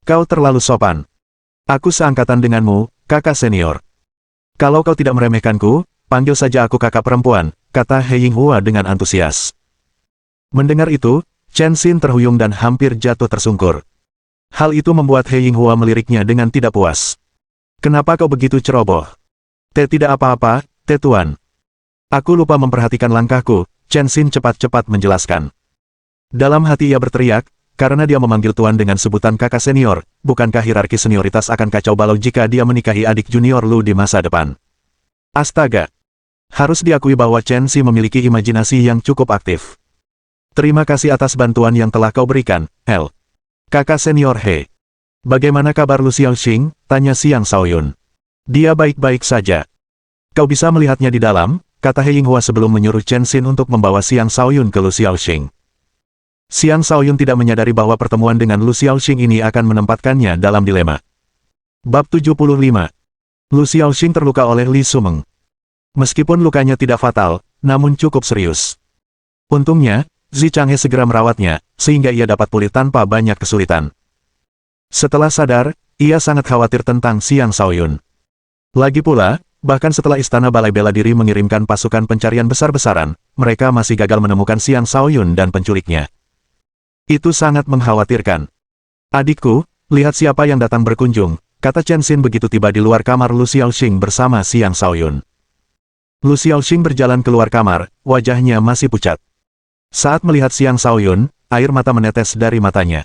"Kau terlalu sopan. Aku seangkatan denganmu, kakak senior. Kalau kau tidak meremehkanku, panggil saja aku kakak perempuan," kata He Yinghua dengan antusias. Mendengar itu, Chen Xin terhuyung dan hampir jatuh tersungkur. Hal itu membuat He Yinghua meliriknya dengan tidak puas. "Kenapa kau begitu ceroboh?" Tidak apa-apa, Tuan. Aku lupa memperhatikan langkahku," Chen Xin cepat-cepat menjelaskan. Dalam hati ia berteriak, karena dia memanggil Tuan dengan sebutan kakak senior, bukankah hierarki senioritas akan kacau balau jika dia menikahi adik junior Lu di masa depan? Astaga! Harus diakui bahwa Chen Xi memiliki imajinasi yang cukup aktif. "Terima kasih atas bantuan yang telah kau berikan, Hel. Kakak senior He. Bagaimana kabar Lu Xiaoxing?" tanya Xiang Shaoyun. "Dia baik-baik saja. Kau bisa melihatnya di dalam," kata He Yinghua sebelum menyuruh Chen Xin untuk membawa Xiang Shaoyun ke Lu Xiaoxing. Xiang Shaoyun tidak menyadari bahwa pertemuan dengan Lu Xiaoxing ini akan menempatkannya dalam dilema. Bab 75. Lu Xiaoxing terluka oleh Li Sumeng. Meskipun lukanya tidak fatal, namun cukup serius. Untungnya, Zi Changhe segera merawatnya, sehingga ia dapat pulih tanpa banyak kesulitan. Setelah sadar, ia sangat khawatir tentang Xiang Shaoyun. Lagi pula, bahkan setelah Istana Balai Bela Diri mengirimkan pasukan pencarian besar-besaran, mereka masih gagal menemukan Xiang Shaoyun dan penculiknya. Itu sangat mengkhawatirkan. "Adikku, lihat siapa yang datang berkunjung," kata Chen Xin begitu tiba di luar kamar Lu Xiaoxing bersama Xiang Shaoyun. Lu Xiaoxing berjalan keluar kamar, wajahnya masih pucat. Saat melihat Xiang Shaoyun, air mata menetes dari matanya.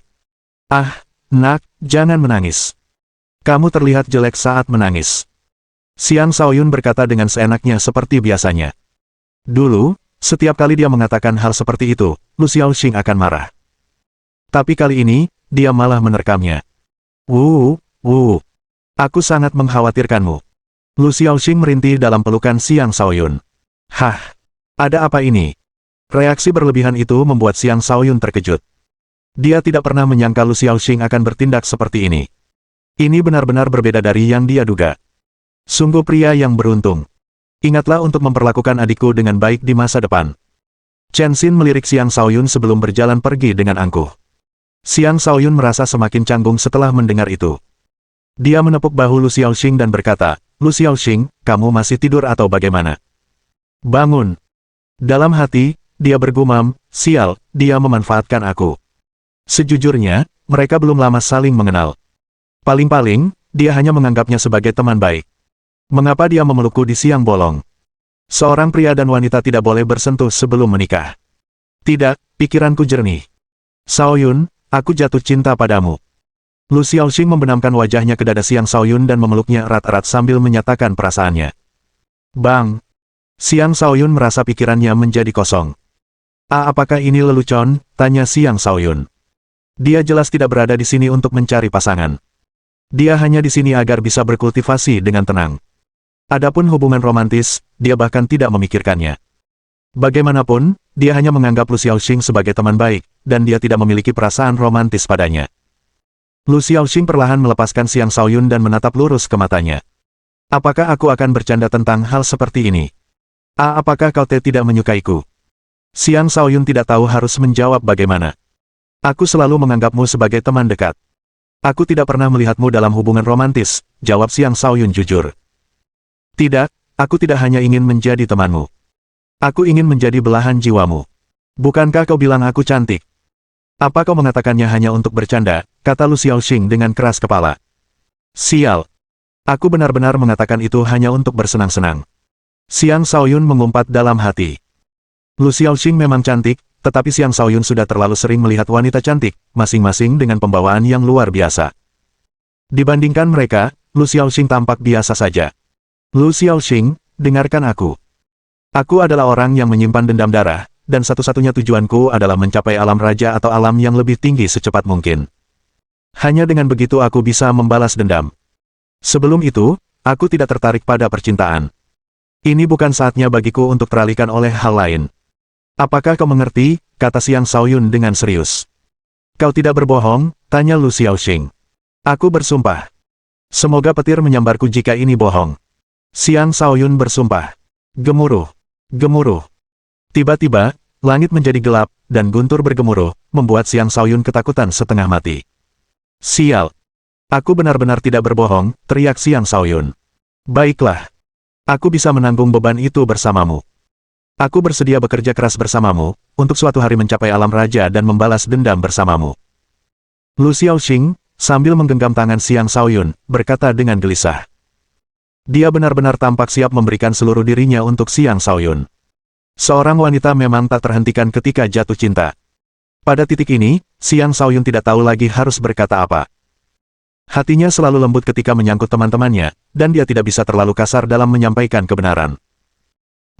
"Ah, nak, jangan menangis. Kamu terlihat jelek saat menangis." Xiang Shaoyun berkata dengan seenaknya seperti biasanya. Dulu, setiap kali dia mengatakan hal seperti itu, Lu Xiaoxing akan marah. Tapi kali ini, dia malah menerkamnya. Aku sangat mengkhawatirkanmu." Lu Xiaoxing merintih dalam pelukan Xiang Shaoyun. "Hah? Ada apa ini?" Reaksi berlebihan itu membuat Xiang Shaoyun terkejut. Dia tidak pernah menyangka Lu Xiaoxing akan bertindak seperti ini. Ini benar-benar berbeda dari yang dia duga. Sungguh pria yang beruntung. Ingatlah untuk memperlakukan adikku dengan baik di masa depan. Chen Xin melirik Xiang Shaoyun sebelum berjalan pergi dengan angkuh. Xiang Shaoyun merasa semakin canggung setelah mendengar itu. Dia menepuk bahu Lu Xiaoxing dan berkata, "Lu Xiaoxing, kamu masih tidur atau bagaimana? Bangun." Dalam hati, dia bergumam, "Sial, dia memanfaatkan aku." Sejujurnya, mereka belum lama saling mengenal. Paling-paling, dia hanya menganggapnya sebagai teman baik. Mengapa dia memelukku di siang bolong? Seorang pria dan wanita tidak boleh bersentuh sebelum menikah. Tidak, pikiranku jernih. "Shaoyun, aku jatuh cinta padamu." Lu Xiaoxing membenamkan wajahnya ke dada Xiang Shaoyun dan memeluknya erat-erat sambil menyatakan perasaannya. Bang! Xiang Shaoyun merasa pikirannya menjadi kosong. Apakah ini lelucon?" tanya Xiang Shaoyun. Dia jelas tidak berada di sini untuk mencari pasangan. Dia hanya di sini agar bisa berkultivasi dengan tenang. Adapun hubungan romantis, dia bahkan tidak memikirkannya. Bagaimanapun, dia hanya menganggap Lu Xiaoxing sebagai teman baik, dan dia tidak memiliki perasaan romantis padanya. Lu Xiaoxing perlahan melepaskan Xiang Shaoyun dan menatap lurus ke matanya. "Apakah aku akan bercanda tentang hal seperti ini? Apakah kau tidak menyukaiku?" Xiang Shaoyun tidak tahu harus menjawab bagaimana. "Aku selalu menganggapmu sebagai teman dekat. Aku tidak pernah melihatmu dalam hubungan romantis," jawab Xiang Shaoyun jujur. "Tidak, aku tidak hanya ingin menjadi temanmu. Aku ingin menjadi belahan jiwamu. Bukankah kau bilang aku cantik? Apa kau mengatakannya hanya untuk bercanda?" kata Lu Xiaoxing dengan keras kepala. "Sial. Aku benar-benar mengatakan itu hanya untuk bersenang-senang." Xiang Shaoyun mengumpat dalam hati. Lu Xiaoxing memang cantik, tetapi Xiang Shaoyun sudah terlalu sering melihat wanita cantik, masing-masing dengan pembawaan yang luar biasa. Dibandingkan mereka, Lu Xiaoxing tampak biasa saja. "Lu Xiaoxing, dengarkan aku. Aku adalah orang yang menyimpan dendam darah, dan satu-satunya tujuanku adalah mencapai alam raja atau alam yang lebih tinggi secepat mungkin. Hanya dengan begitu aku bisa membalas dendam. Sebelum itu, aku tidak tertarik pada percintaan. Ini bukan saatnya bagiku untuk teralihkan oleh hal lain. Apakah kau mengerti? Kata Xiang Shaoyun dengan serius. Kau tidak berbohong? Tanya Lu Xiaoxing. Aku bersumpah. Semoga petir menyambarku jika ini bohong. Xiang Shaoyun bersumpah. Gemuruh. Gemuruh. Tiba-tiba, langit menjadi gelap, dan guntur bergemuruh, membuat Xiang Shaoyun ketakutan setengah mati. Sial. Aku benar-benar tidak berbohong, teriak Xiang Shaoyun. Baiklah. Aku bisa menanggung beban itu bersamamu. Aku bersedia bekerja keras bersamamu, untuk suatu hari mencapai alam raja dan membalas dendam bersamamu. Lu Xiaoxing, sambil menggenggam tangan Xiang Shaoyun, berkata dengan gelisah. Dia benar-benar tampak siap memberikan seluruh dirinya untuk Xiang Shaoyun. Seorang wanita memang tak terhentikan ketika jatuh cinta. Pada titik ini, Xiang Shaoyun tidak tahu lagi harus berkata apa. Hatinya selalu lembut ketika menyangkut teman-temannya, dan dia tidak bisa terlalu kasar dalam menyampaikan kebenaran.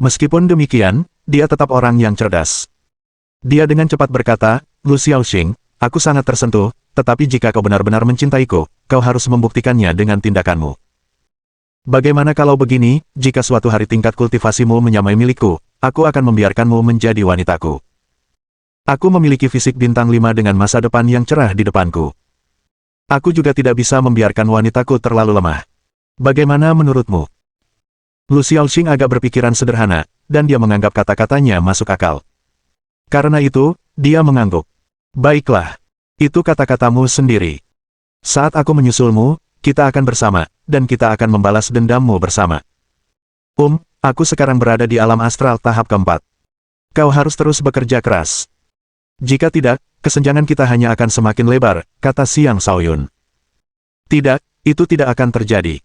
Meskipun demikian, dia tetap orang yang cerdas. Dia dengan cepat berkata, Lu Xiaoxing, aku sangat tersentuh, tetapi jika kau benar-benar mencintaiku, kau harus membuktikannya dengan tindakanmu. Bagaimana kalau begini, jika suatu hari tingkat kultivasimu menyamai milikku, aku akan membiarkanmu menjadi wanitaku. Aku memiliki fisik bintang 5 dengan masa depan yang cerah di depanku. Aku juga tidak bisa membiarkan wanitaku terlalu lemah. Bagaimana menurutmu? Lu Xiaoxing agak berpikiran sederhana, dan dia menganggap kata-katanya masuk akal. Karena itu, dia mengangguk. Baiklah. Itu kata-katamu sendiri. Saat aku menyusulmu, kita akan bersama, dan kita akan membalas dendammu bersama. Aku sekarang berada di alam astral tahap keempat. Kau harus terus bekerja keras. Jika tidak, kesenjangan kita hanya akan semakin lebar, kata Xiang Shaoyun. Tidak, itu tidak akan terjadi.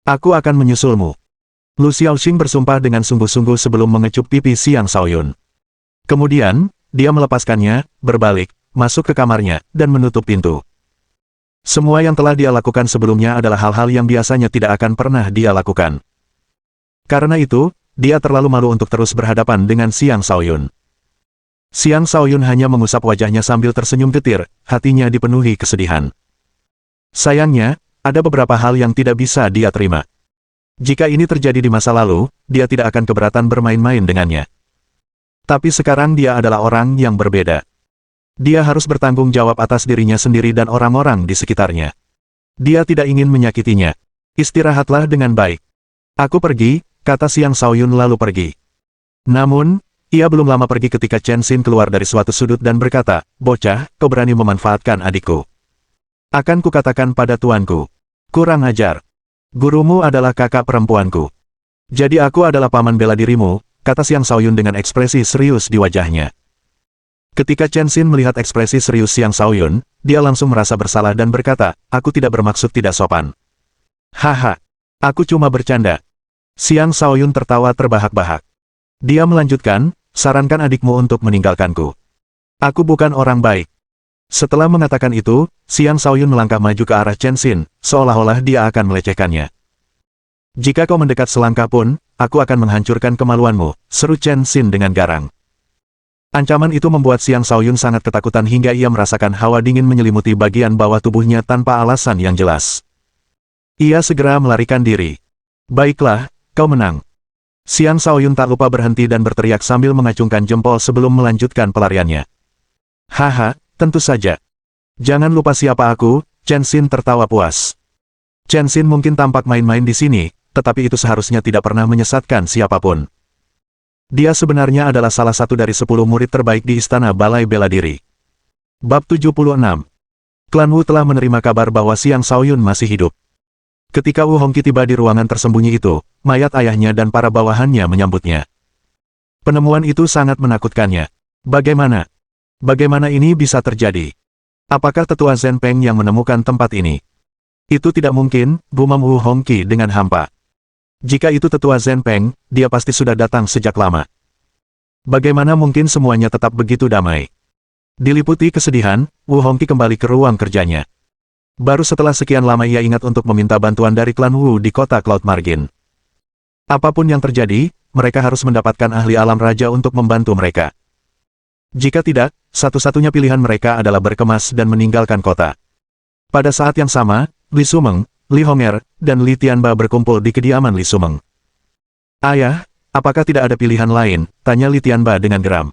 Aku akan menyusulmu. Lu Xiaoxing bersumpah dengan sungguh-sungguh sebelum mengecup pipi Xiang Shaoyun. Kemudian, dia melepaskannya, berbalik, masuk ke kamarnya, dan menutup pintu. Semua yang telah dia lakukan sebelumnya adalah hal-hal yang biasanya tidak akan pernah dia lakukan. Karena itu, dia terlalu malu untuk terus berhadapan dengan Xiang Shaoyun. Xiang Shaoyun hanya mengusap wajahnya sambil tersenyum getir, hatinya dipenuhi kesedihan. Sayangnya, ada beberapa hal yang tidak bisa dia terima. Jika ini terjadi di masa lalu, dia tidak akan keberatan bermain-main dengannya. Tapi sekarang dia adalah orang yang berbeda. Dia harus bertanggung jawab atas dirinya sendiri dan orang-orang di sekitarnya. Dia tidak ingin menyakitinya. Istirahatlah dengan baik. Aku pergi, kata Xiang Shaoyun lalu pergi. Namun, ia belum lama pergi ketika Chen Xin keluar dari suatu sudut dan berkata, bocah, kau berani memanfaatkan adikku. Akan kukatakan pada tuanku. Kurang ajar. Gurumu adalah kakak perempuanku. Jadi aku adalah paman bela dirimu, kata Xiang Shaoyun dengan ekspresi serius di wajahnya. Ketika Chen Xin melihat ekspresi serius Xiang Shaoyun, dia langsung merasa bersalah dan berkata, aku tidak bermaksud tidak sopan. Haha, aku cuma bercanda. Xiang Shaoyun tertawa terbahak-bahak. Dia melanjutkan, sarankan adikmu untuk meninggalkanku. Aku bukan orang baik. Setelah mengatakan itu, Xiang Shaoyun melangkah maju ke arah Chen Xin, seolah-olah dia akan melecehkannya. Jika kau mendekat selangkah pun, aku akan menghancurkan kemaluanmu, seru Chen Xin dengan garang. Ancaman itu membuat Xiang Shaoyun sangat ketakutan hingga ia merasakan hawa dingin menyelimuti bagian bawah tubuhnya tanpa alasan yang jelas. Ia segera melarikan diri. Baiklah, kau menang. Xiang Shaoyun tak lupa berhenti dan berteriak sambil mengacungkan jempol sebelum melanjutkan pelariannya. Haha, tentu saja. Jangan lupa siapa aku, Chen Xin tertawa puas. Chen Xin mungkin tampak main-main di sini, tetapi itu seharusnya tidak pernah menyesatkan siapapun. Dia sebenarnya adalah salah satu dari 10 murid terbaik di Istana Balai Bela Diri. Bab 76. Klan Wu telah menerima kabar bahwa Xiang Shaoyun masih hidup. Ketika Wu Hongqi tiba di ruangan tersembunyi itu, mayat ayahnya dan para bawahannya menyambutnya. Penemuan itu sangat menakutkannya. Bagaimana? Bagaimana ini bisa terjadi? Apakah tetua Zhen Peng yang menemukan tempat ini? Itu tidak mungkin, gumam Wu Hongqi dengan hampa. Jika itu tetua Zhen Peng, dia pasti sudah datang sejak lama. Bagaimana mungkin semuanya tetap begitu damai? Diliputi kesedihan, Wu Hongqi kembali ke ruang kerjanya. Baru setelah sekian lama ia ingat untuk meminta bantuan dari klan Wu di kota Cloud Margin. Apapun yang terjadi, mereka harus mendapatkan ahli alam raja untuk membantu mereka. Jika tidak, satu-satunya pilihan mereka adalah berkemas dan meninggalkan kota. Pada saat yang sama, Li Sumeng, Li Hong'er, dan Li Tianba berkumpul di kediaman Li Sumeng. "Ayah, apakah tidak ada pilihan lain?" tanya Li Tianba dengan geram.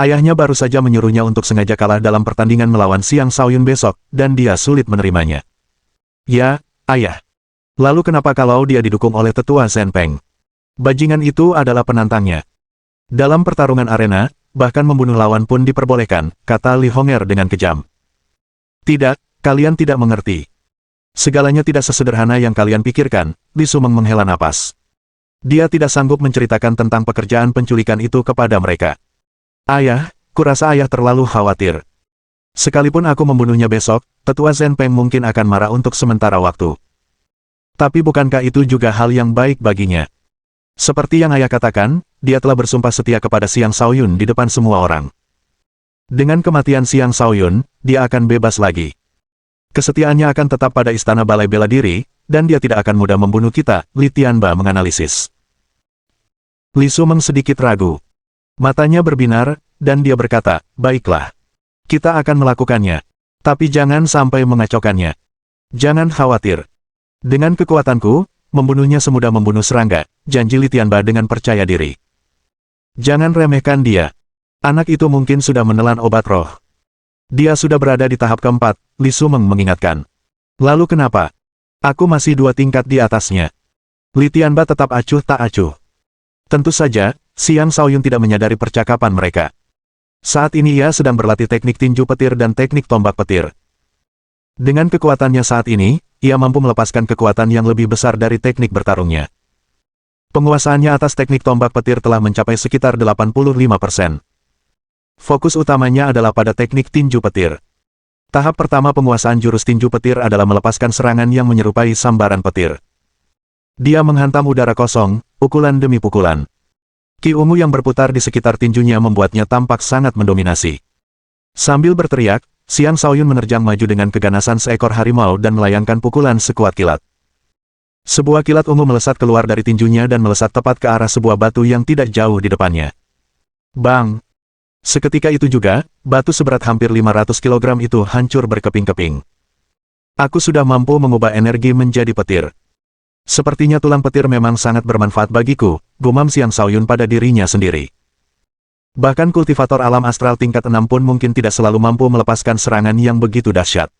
Ayahnya baru saja menyuruhnya untuk sengaja kalah dalam pertandingan melawan Xiang Shaoyun besok, dan dia sulit menerimanya. "Ya, ayah. Lalu kenapa kalau dia didukung oleh tetua Zhen Peng? Bajingan itu adalah penantangnya. Dalam pertarungan arena, bahkan membunuh lawan pun diperbolehkan," kata Li Hong'er dengan kejam. "Tidak, kalian tidak mengerti. Segalanya tidak sesederhana yang kalian pikirkan." Li Sumeng menghela napas. Dia tidak sanggup menceritakan tentang pekerjaan penculikan itu kepada mereka. "Ayah, kurasa ayah terlalu khawatir. Sekalipun aku membunuhnya besok, tetua Zhen Peng mungkin akan marah untuk sementara waktu. Tapi bukankah itu juga hal yang baik baginya? Seperti yang ayah katakan, dia telah bersumpah setia kepada Xiang Shaoyun di depan semua orang. Dengan kematian Xiang Shaoyun, dia akan bebas lagi. Kesetiaannya akan tetap pada istana balai bela diri, dan dia tidak akan mudah membunuh kita," Li Tianba menganalisis. Li Sumeng sedikit ragu. Matanya berbinar, dan dia berkata, "Baiklah. Kita akan melakukannya. Tapi jangan sampai mengacaukannya. Jangan khawatir. Dengan kekuatanku, membunuhnya semudah membunuh serangga," janji Li Tianba dengan percaya diri. "Jangan remehkan dia. Anak itu mungkin sudah menelan obat roh. Dia sudah berada di tahap keempat," Li Sumeng mengingatkan. "Lalu kenapa? Aku masih 2 tingkat di atasnya." Li Tianba tetap acuh tak acuh. Tentu saja, Xiang Shaoyun tidak menyadari percakapan mereka. Saat ini ia sedang berlatih teknik tinju petir dan teknik tombak petir. Dengan kekuatannya saat ini, ia mampu melepaskan kekuatan yang lebih besar dari teknik bertarungnya. Penguasaannya atas teknik tombak petir telah mencapai sekitar 85%. Fokus utamanya adalah pada teknik tinju petir. Tahap pertama penguasaan jurus tinju petir adalah melepaskan serangan yang menyerupai sambaran petir. Dia menghantam udara kosong, pukulan demi pukulan. Ki ungu yang berputar di sekitar tinjunya membuatnya tampak sangat mendominasi. Sambil berteriak, Xiang Shaoyun menerjang maju dengan keganasan seekor harimau dan melayangkan pukulan sekuat kilat. Sebuah kilat ungu melesat keluar dari tinjunya dan melesat tepat ke arah sebuah batu yang tidak jauh di depannya. Bang! Seketika itu juga, batu seberat hampir 500 kg itu hancur berkeping-keping. "Aku sudah mampu mengubah energi menjadi petir. Sepertinya tulang petir memang sangat bermanfaat bagiku," gumam Xiang Shaoyun pada dirinya sendiri. Bahkan kultivator alam astral tingkat 6 pun mungkin tidak selalu mampu melepaskan serangan yang begitu dahsyat.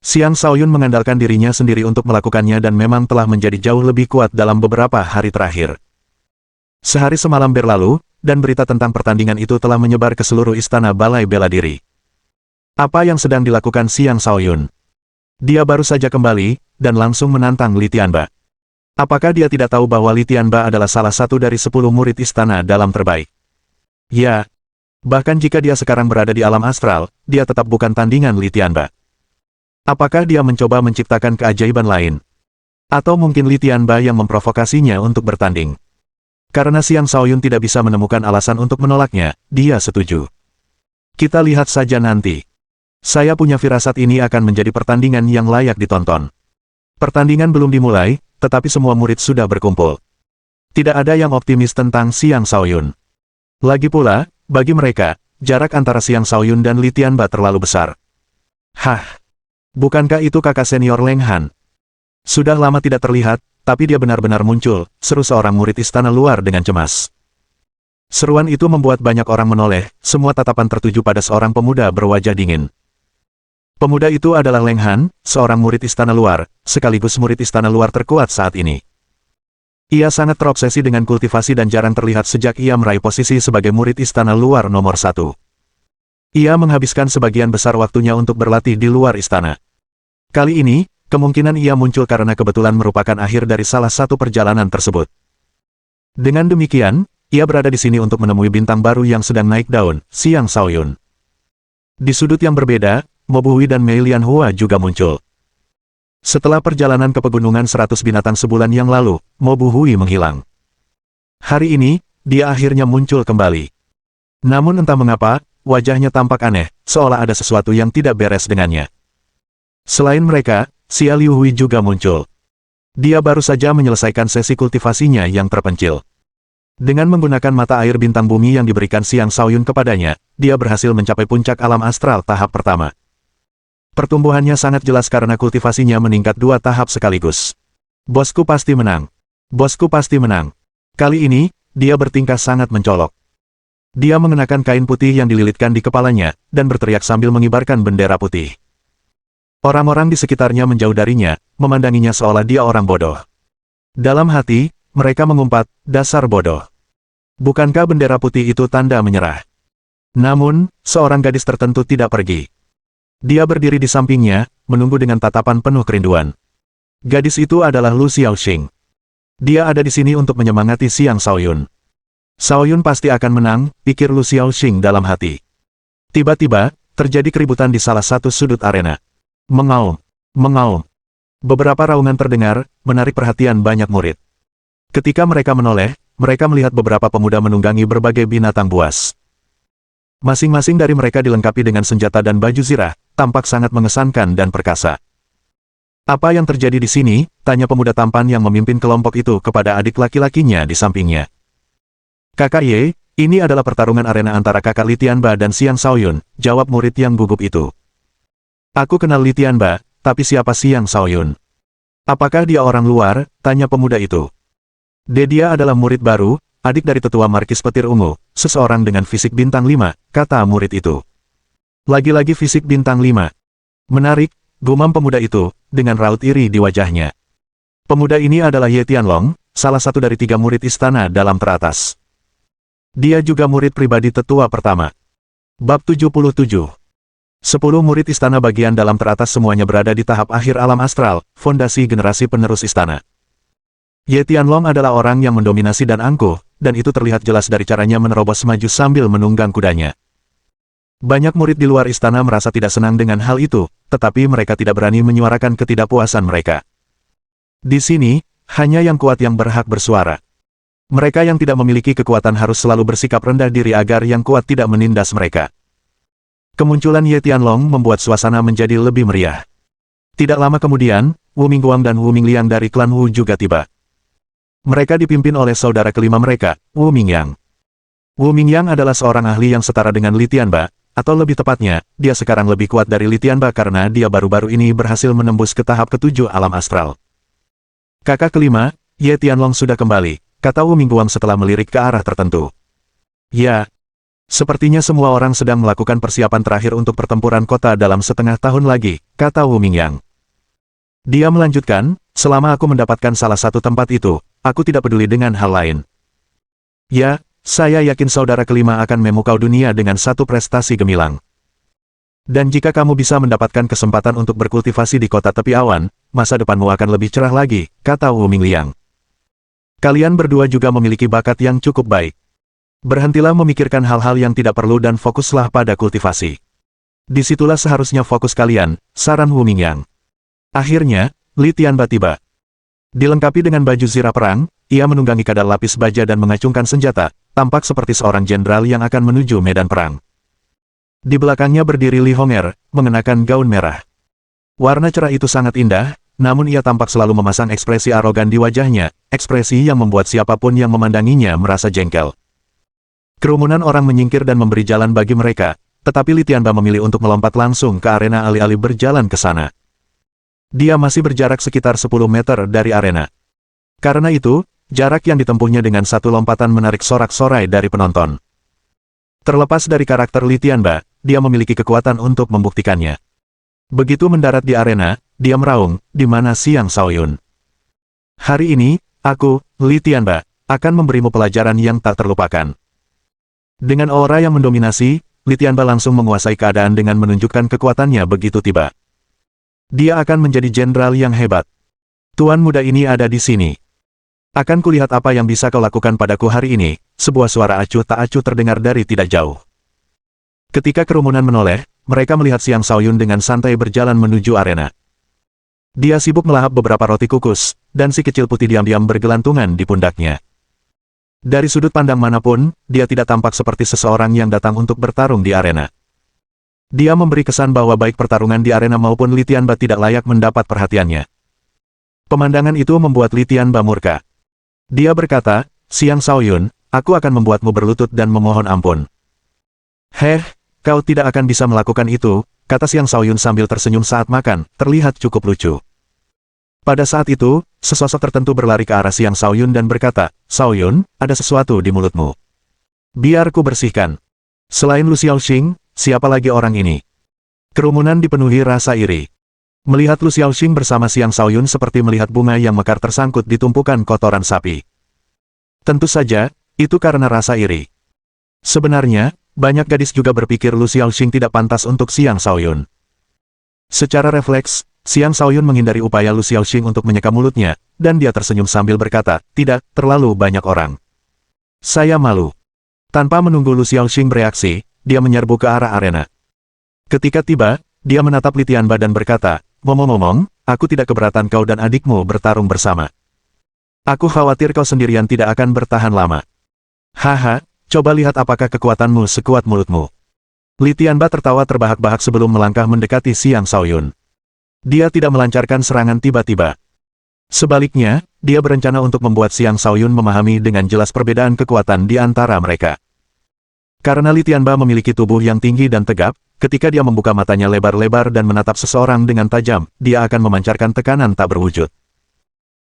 Xiang Shaoyun mengandalkan dirinya sendiri untuk melakukannya dan memang telah menjadi jauh lebih kuat dalam beberapa hari terakhir. Sehari semalam berlalu, dan berita tentang pertandingan itu telah menyebar ke seluruh istana balai bela diri. Apa yang sedang dilakukan Xiang Shaoyun? Dia baru saja kembali, dan langsung menantang Li Tianba. Apakah dia tidak tahu bahwa Li Tianba adalah salah satu dari 10 murid istana dalam terbaik? Ya. Bahkan jika dia sekarang berada di alam astral, dia tetap bukan tandingan Li Tianba. Apakah dia mencoba menciptakan keajaiban lain? Atau mungkin Li Tianba yang memprovokasinya untuk bertanding? Karena Xiang Shaoyun tidak bisa menemukan alasan untuk menolaknya, dia setuju. Kita lihat saja nanti. Saya punya firasat ini akan menjadi pertandingan yang layak ditonton. Pertandingan belum dimulai, tetapi semua murid sudah berkumpul. Tidak ada yang optimis tentang Xiang Shaoyun. Lagi pula, bagi mereka, jarak antara Xiang Shaoyun dan Li Tianba terlalu besar. Hah? Bukankah itu kakak senior Leng Han? Sudah lama tidak terlihat, tapi dia benar-benar muncul, seru seorang murid istana luar dengan cemas. Seruan itu membuat banyak orang menoleh, semua tatapan tertuju pada seorang pemuda berwajah dingin. Pemuda itu adalah Leng Han, seorang murid istana luar, sekaligus murid istana luar terkuat saat ini. Ia sangat terobsesi dengan kultivasi dan jarang terlihat sejak ia meraih posisi sebagai murid istana luar nomor 1. Ia menghabiskan sebagian besar waktunya untuk berlatih di luar istana. Kali ini, kemungkinan ia muncul karena kebetulan merupakan akhir dari salah satu perjalanan tersebut. Dengan demikian, ia berada di sini untuk menemui bintang baru yang sedang naik daun, Xiang Shaoyun. Di sudut yang berbeda, Mo Buhui dan Mei Lianhua juga muncul. Setelah perjalanan ke pegunungan 100 binatang sebulan yang lalu, Mo Buhui menghilang. Hari ini, dia akhirnya muncul kembali. Namun entah mengapa, wajahnya tampak aneh, seolah ada sesuatu yang tidak beres dengannya. Selain mereka, Xia Liuhui juga muncul. Dia baru saja menyelesaikan sesi kultivasinya yang terpencil. Dengan menggunakan mata air bintang bumi yang diberikan Xiang Shaoyun kepadanya, dia berhasil mencapai puncak alam astral tahap pertama. Pertumbuhannya sangat jelas karena kultivasinya meningkat 2 tahap sekaligus. Bosku pasti menang. Bosku pasti menang. Kali ini, dia bertingkah sangat mencolok. Dia mengenakan kain putih yang dililitkan di kepalanya, dan berteriak sambil mengibarkan bendera putih. Orang-orang di sekitarnya menjauh darinya, memandanginya seolah dia orang bodoh. Dalam hati, mereka mengumpat, dasar bodoh. Bukankah bendera putih itu tanda menyerah? Namun, seorang gadis tertentu tidak pergi. Dia berdiri di sampingnya, menunggu dengan tatapan penuh kerinduan. Gadis itu adalah Lu Xiaoxing. Dia ada di sini untuk menyemangati Xiang Shaoyun. Shaoyun pasti akan menang, pikir Lu Xiaoxing dalam hati. Tiba-tiba, terjadi keributan di salah satu sudut arena. Mengaum, mengaum. Beberapa raungan terdengar, menarik perhatian banyak murid. Ketika mereka menoleh, mereka melihat beberapa pemuda menunggangi berbagai binatang buas. Masing-masing dari mereka dilengkapi dengan senjata dan baju zirah, tampak sangat mengesankan dan perkasa. Apa yang terjadi di sini? Tanya pemuda tampan yang memimpin kelompok itu kepada adik laki-lakinya di sampingnya. Kakak Ye, ini adalah pertarungan arena antara kakak Li Tianba dan Xiang Shaoyun, jawab murid yang gugup itu. Aku kenal Li Tianba, tapi siapa Xiang Shaoyun? Apakah dia orang luar? Tanya pemuda itu. Dia adalah murid baru, adik dari tetua Markis Petir Ungu, seseorang dengan fisik bintang 5, kata murid itu. Lagi-lagi fisik bintang 5. Menarik, gumam pemuda itu, dengan raut iri di wajahnya. Pemuda ini adalah Ye Tianlong, salah satu dari 3 murid istana dalam teratas. Dia juga murid pribadi tetua pertama. Bab 77. 10 murid istana bagian dalam teratas semuanya berada di tahap akhir alam astral, fondasi generasi penerus istana. Ye Tianlong adalah orang yang mendominasi dan angkuh, dan itu terlihat jelas dari caranya menerobos maju sambil menunggang kudanya. Banyak murid di luar istana merasa tidak senang dengan hal itu, tetapi mereka tidak berani menyuarakan ketidakpuasan mereka. Di sini, hanya yang kuat yang berhak bersuara. Mereka yang tidak memiliki kekuatan harus selalu bersikap rendah diri agar yang kuat tidak menindas mereka. Kemunculan Ye Tianlong membuat suasana menjadi lebih meriah. Tidak lama kemudian, Wu Mingguang dan Wu Mingliang dari klan Wu juga tiba. Mereka dipimpin oleh saudara kelima mereka, Wu Mingyang. Wu Mingyang adalah seorang ahli yang setara dengan Li Tianba, atau lebih tepatnya, dia sekarang lebih kuat dari Li Tianba karena dia baru-baru ini berhasil menembus ke tahap ke-7 alam astral. Kakak kelima, Ye Tianlong sudah kembali, kata Wu Mingguang setelah melirik ke arah tertentu. Ya, sepertinya semua orang sedang melakukan persiapan terakhir untuk pertempuran kota dalam setengah tahun lagi, kata Wu Mingyang. Dia melanjutkan, selama aku mendapatkan salah satu tempat itu, aku tidak peduli dengan hal lain. Ya, saya yakin saudara kelima akan memukau dunia dengan satu prestasi gemilang. Dan jika kamu bisa mendapatkan kesempatan untuk berkultivasi di kota tepi awan, masa depanmu akan lebih cerah lagi, kata Wu Mingliang. Kalian berdua juga memiliki bakat yang cukup baik. Berhentilah memikirkan hal-hal yang tidak perlu dan fokuslah pada kultivasi. Disitulah seharusnya fokus kalian, saran Wu Mingyang. Akhirnya, Li Tianba tiba. Dilengkapi dengan baju zirah perang, ia menunggangi kadal lapis baja dan mengacungkan senjata, tampak seperti seorang jenderal yang akan menuju medan perang. Di belakangnya berdiri Li Hong'er, mengenakan gaun merah. Warna cerah itu sangat indah, namun ia tampak selalu memasang ekspresi arogan di wajahnya, ekspresi yang membuat siapapun yang memandanginya merasa jengkel. Kerumunan orang menyingkir dan memberi jalan bagi mereka, tetapi Li Tianba memilih untuk melompat langsung ke arena alih-alih berjalan ke sana. Dia masih berjarak sekitar 10 meter dari arena. Karena itu, jarak yang ditempuhnya dengan satu lompatan menarik sorak-sorai dari penonton. Terlepas dari karakter Li Tianba, dia memiliki kekuatan untuk membuktikannya. Begitu mendarat di arena, dia meraung, di mana Xiang Shaoyun. Hari ini, aku, Li Tianba, akan memberimu pelajaran yang tak terlupakan. Dengan aura yang mendominasi, Li Tianba langsung menguasai keadaan dengan menunjukkan kekuatannya begitu tiba. Dia akan menjadi jenderal yang hebat. Tuan muda ini ada di sini. Akan kulihat apa yang bisa kau lakukan padaku hari ini, sebuah suara acuh tak acuh terdengar dari tidak jauh. Ketika kerumunan menoleh, mereka melihat Xiang Shaoyun dengan santai berjalan menuju arena. Dia sibuk melahap beberapa roti kukus, dan si kecil putih diam-diam bergelantungan di pundaknya. Dari sudut pandang manapun, dia tidak tampak seperti seseorang yang datang untuk bertarung di arena. Dia memberi kesan bahwa baik pertarungan di arena maupun Li Tianba tidak layak mendapat perhatiannya. Pemandangan itu membuat Li Tianba murka. Dia berkata, Xiang Shaoyun, aku akan membuatmu berlutut dan memohon ampun. Heh, kau tidak akan bisa melakukan itu, kata Xiang Shaoyun sambil tersenyum saat makan, terlihat cukup lucu. Pada saat itu, sesosok tertentu berlari ke arah Xiang Shaoyun dan berkata, "Shaoyun, ada sesuatu di mulutmu. Biar ku bersihkan." Selain Lu Xiaoxing, siapa lagi orang ini? Kerumunan dipenuhi rasa iri. Melihat Lu Xiaoxing bersama Xiang Shaoyun seperti melihat bunga yang mekar tersangkut di tumpukan kotoran sapi. Tentu saja, itu karena rasa iri. Sebenarnya, banyak gadis juga berpikir Lu Xiaoxing tidak pantas untuk Xiang Shaoyun. Secara refleks, Xiang Shaoyun menghindari upaya Lu Xiaoxing untuk menyeka mulutnya, dan dia tersenyum sambil berkata, "Tidak, terlalu banyak orang. Saya malu." Tanpa menunggu Lu Xiaoxing bereaksi, dia menyerbu ke arah arena. Ketika tiba, dia menatap Li Tianba dan berkata, "Ngomong-ngomong, aku tidak keberatan kau dan adikmu bertarung bersama. Aku khawatir kau sendirian tidak akan bertahan lama. Haha, coba lihat apakah kekuatanmu sekuat mulutmu." Li Tianba tertawa terbahak-bahak sebelum melangkah mendekati Xiang Shaoyun. Dia tidak melancarkan serangan tiba-tiba. Sebaliknya, dia berencana untuk membuat Xiang Shaoyun memahami dengan jelas perbedaan kekuatan di antara mereka. Karena Li Tianba memiliki tubuh yang tinggi dan tegap, ketika dia membuka matanya lebar-lebar dan menatap seseorang dengan tajam, dia akan memancarkan tekanan tak berwujud.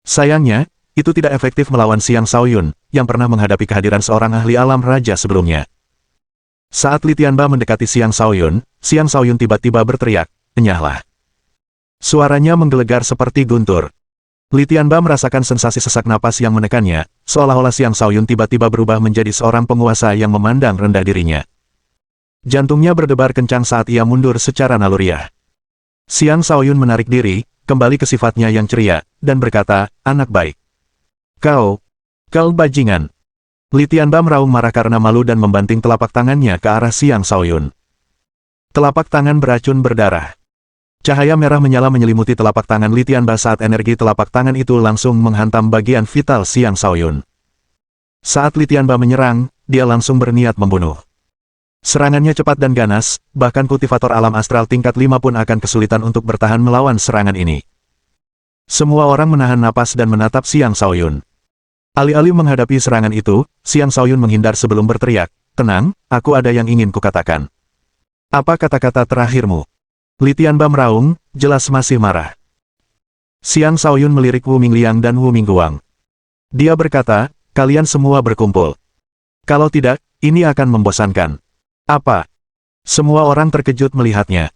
Sayangnya, itu tidak efektif melawan Xiang Shaoyun, yang pernah menghadapi kehadiran seorang ahli alam raja sebelumnya. Saat Li Tianba mendekati Xiang Shaoyun tiba-tiba berteriak, "Enyahlah." Suaranya menggelegar seperti guntur. Li Tianba merasakan sensasi sesak napas yang menekannya, seolah-olah Xiang Shaoyun tiba-tiba berubah menjadi seorang penguasa yang memandang rendah dirinya. Jantungnya berdebar kencang saat ia mundur secara naluriah. Xiang Shaoyun menarik diri, kembali ke sifatnya yang ceria, dan berkata, "Anak baik. Kau bajingan." Li Tianba meraung marah karena malu dan membanting telapak tangannya ke arah Xiang Shaoyun. Telapak tangan beracun berdarah. Cahaya merah menyala menyelimuti telapak tangan Li Tianba saat energi telapak tangan itu langsung menghantam bagian vital Xiang Shaoyun. Saat Li Tianba menyerang, dia langsung berniat membunuh. Serangannya cepat dan ganas, bahkan kultivator alam astral tingkat 5 pun akan kesulitan untuk bertahan melawan serangan ini. Semua orang menahan napas dan menatap Xiang Shaoyun. Alih-alih menghadapi serangan itu, Xiang Shaoyun menghindar sebelum berteriak, "Tenang, aku ada yang ingin kukatakan." "Apa kata-kata terakhirmu?" Li Tianba meraung, jelas masih marah. Xiang Shaoyun melirik Wu Mingliang dan Wu Mingguang. Dia berkata, "Kalian semua berkumpul. Kalau tidak, ini akan membosankan." "Apa?" Semua orang terkejut melihatnya.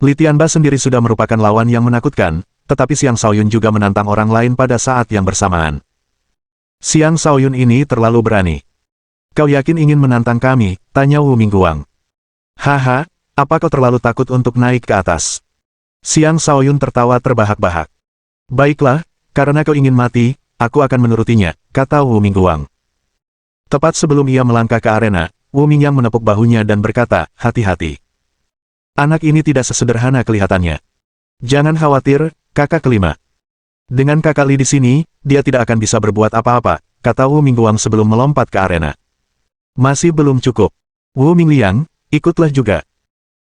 Li Tianba sendiri sudah merupakan lawan yang menakutkan, tetapi Xiang Shaoyun juga menantang orang lain pada saat yang bersamaan. "Xiang Shaoyun ini terlalu berani." "Kau yakin ingin menantang kami?" tanya Wu Mingguang. "Haha. Apa kau terlalu takut untuk naik ke atas?" Xiang Shaoyun tertawa terbahak-bahak. "Baiklah, karena kau ingin mati, aku akan menurutinya," kata Wu Mingguang. Tepat sebelum ia melangkah ke arena, Wu Mingyang menepuk bahunya dan berkata, "Hati-hati. Anak ini tidak sesederhana kelihatannya. Jangan khawatir, kakak kelima. Dengan kakak Li di sini, dia tidak akan bisa berbuat apa-apa," kata Wu Mingguang sebelum melompat ke arena. "Masih belum cukup. Wu Mingliang, ikutlah juga.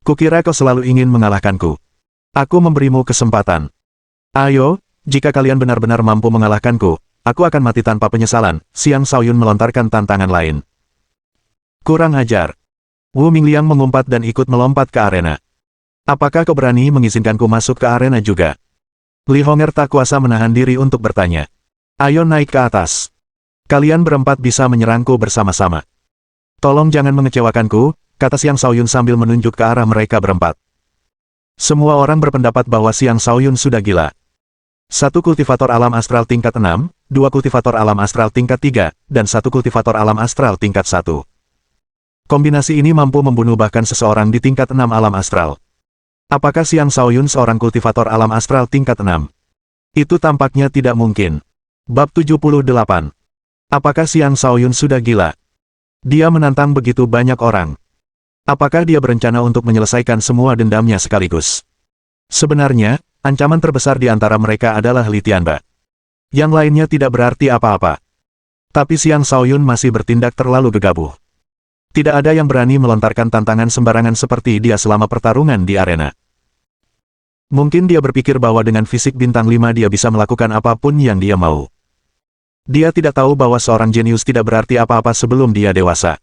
Kukira kau selalu ingin mengalahkanku. Aku memberimu kesempatan. Ayo, jika kalian benar-benar mampu mengalahkanku, aku akan mati tanpa penyesalan." Xiang Shaoyun melontarkan tantangan lain. "Kurang ajar." Wu Mingliang mengumpat dan ikut melompat ke arena. "Apakah kau berani mengizinkanku masuk ke arena juga?" Li Hong'er tak kuasa menahan diri untuk bertanya. "Ayo naik ke atas. Kalian berempat bisa menyerangku bersama-sama." "Tolong jangan mengecewakanku," kata Xiang Shaoyun sambil menunjuk ke arah mereka berempat. Semua orang berpendapat bahwa Xiang Shaoyun sudah gila. Satu kultivator alam astral tingkat 6, 2 kultivator alam astral tingkat 3, dan 1 kultivator alam astral tingkat 1. Kombinasi ini mampu membunuh bahkan seseorang di tingkat 6 alam astral. Apakah Xiang Shaoyun seorang kultivator alam astral tingkat 6? Itu tampaknya tidak mungkin. Bab 78. Apakah Xiang Shaoyun sudah gila? Dia menantang begitu banyak orang. Apakah dia berencana untuk menyelesaikan semua dendamnya sekaligus? Sebenarnya, ancaman terbesar di antara mereka adalah Li Tianba. Yang lainnya tidak berarti apa-apa. Tapi Xiang Shaoyun masih bertindak terlalu gegabah. Tidak ada yang berani melontarkan tantangan sembarangan seperti dia selama pertarungan di arena. Mungkin dia berpikir bahwa dengan fisik bintang 5 dia bisa melakukan apapun yang dia mau. Dia tidak tahu bahwa seorang jenius tidak berarti apa-apa sebelum dia dewasa.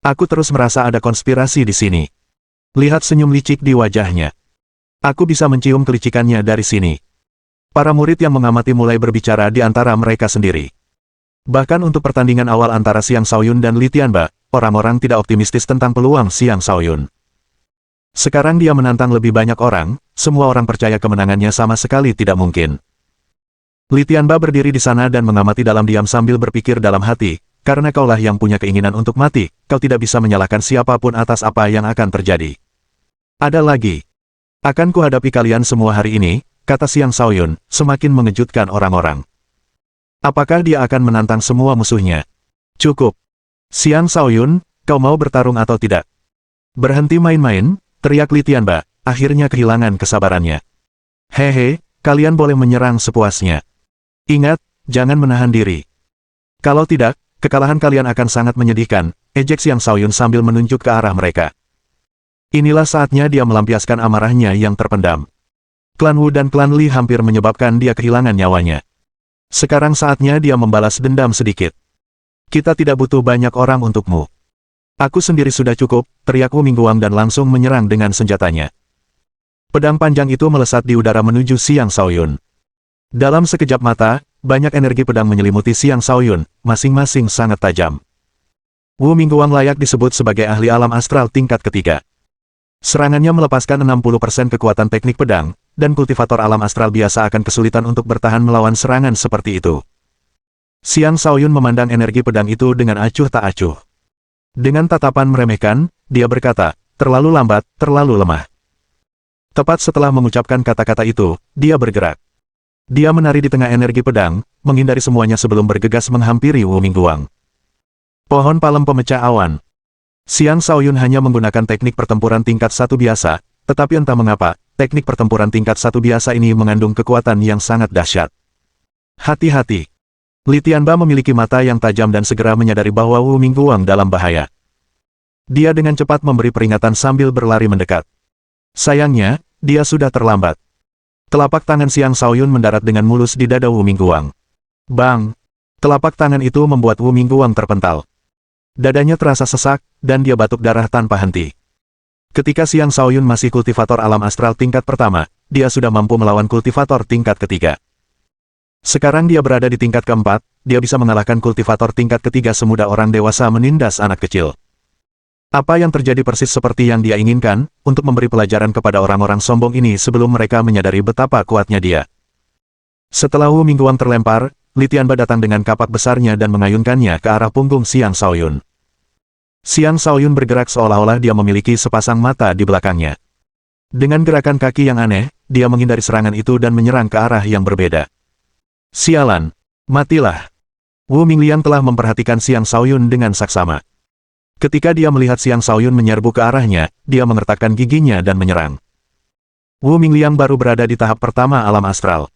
Aku terus merasa ada konspirasi di sini. Lihat senyum licik di wajahnya. Aku bisa mencium kelicikannya dari sini. Para murid yang mengamati mulai berbicara di antara mereka sendiri. Bahkan untuk pertandingan awal antara Xiang Shaoyun dan Li Tianba, orang-orang tidak optimistis tentang peluang Xiang Shaoyun. Sekarang dia menantang lebih banyak orang, semua orang percaya kemenangannya sama sekali tidak mungkin. Li Tianba berdiri di sana dan mengamati dalam diam sambil berpikir dalam hati, karena kaulah yang punya keinginan untuk mati, kau tidak bisa menyalahkan siapapun atas apa yang akan terjadi. Ada lagi. Akan kuhadapi kalian semua hari ini, kata Xiang Shaoyun, semakin mengejutkan orang-orang. Apakah dia akan menantang semua musuhnya? Cukup. Xiang Shaoyun, kau mau bertarung atau tidak? Berhenti main-main, teriak Li Tianba, akhirnya kehilangan kesabarannya. Hehe, kalian boleh menyerang sepuasnya. Ingat, jangan menahan diri. Kalau tidak, kekalahan kalian akan sangat menyedihkan, ejek Xiang Shaoyun sambil menunjuk ke arah mereka. Inilah saatnya dia melampiaskan amarahnya yang terpendam. Klan Wu dan klan Li hampir menyebabkan dia kehilangan nyawanya. Sekarang saatnya dia membalas dendam sedikit. Kita tidak butuh banyak orang untukmu. Aku sendiri sudah cukup, teriak Wu Mingguang dan langsung menyerang dengan senjatanya. Pedang panjang itu melesat di udara menuju Xiang Shaoyun. Dalam sekejap mata, banyak energi pedang menyelimuti Xiang Shaoyun, masing-masing sangat tajam. Wu Mingguang layak disebut sebagai ahli alam astral tingkat ketiga. Serangannya melepaskan 60% kekuatan teknik pedang, dan kultivator alam astral biasa akan kesulitan untuk bertahan melawan serangan seperti itu. Xiang Shaoyun memandang energi pedang itu dengan acuh tak acuh. Dengan tatapan meremehkan, dia berkata, terlalu lambat, terlalu lemah. Tepat setelah mengucapkan kata-kata itu, dia bergerak. Dia menari di tengah energi pedang, menghindari semuanya sebelum bergegas menghampiri Wu Mingguang. Pohon palem pemecah awan. Xiang Shaoyun hanya menggunakan teknik pertempuran tingkat 1 biasa, tetapi entah mengapa, teknik pertempuran tingkat 1 biasa ini mengandung kekuatan yang sangat dahsyat. Hati-hati. Li Tianba memiliki mata yang tajam dan segera menyadari bahwa Wu Mingguang dalam bahaya. Dia dengan cepat memberi peringatan sambil berlari mendekat. Sayangnya, dia sudah terlambat. Telapak tangan Xiang Shaoyun mendarat dengan mulus di dada Wu Mingguang. Bang! Telapak tangan itu membuat Wu Mingguang terpental. Dadanya terasa sesak, dan dia batuk darah tanpa henti. Ketika Xiang Shaoyun masih kultivator alam astral tingkat pertama, dia sudah mampu melawan kultivator tingkat ketiga. Sekarang dia berada di tingkat keempat, dia bisa mengalahkan kultivator tingkat ketiga semudah orang dewasa menindas anak kecil. Apa yang terjadi persis seperti yang dia inginkan, untuk memberi pelajaran kepada orang-orang sombong ini sebelum mereka menyadari betapa kuatnya dia. Setelah Wu Mingguang terlempar, Li Tianba datang dengan kapak besarnya dan mengayunkannya ke arah punggung Xiang Shaoyun. Xiang Shaoyun bergerak seolah-olah dia memiliki sepasang mata di belakangnya. Dengan gerakan kaki yang aneh, dia menghindari serangan itu dan menyerang ke arah yang berbeda. Sialan! Matilah! Wu Mingliang telah memperhatikan Xiang Shaoyun dengan saksama. Ketika dia melihat Xiang Shaoyun menyerbu ke arahnya, dia mengertakkan giginya dan menyerang. Wu Mingliang baru berada di tahap pertama alam astral.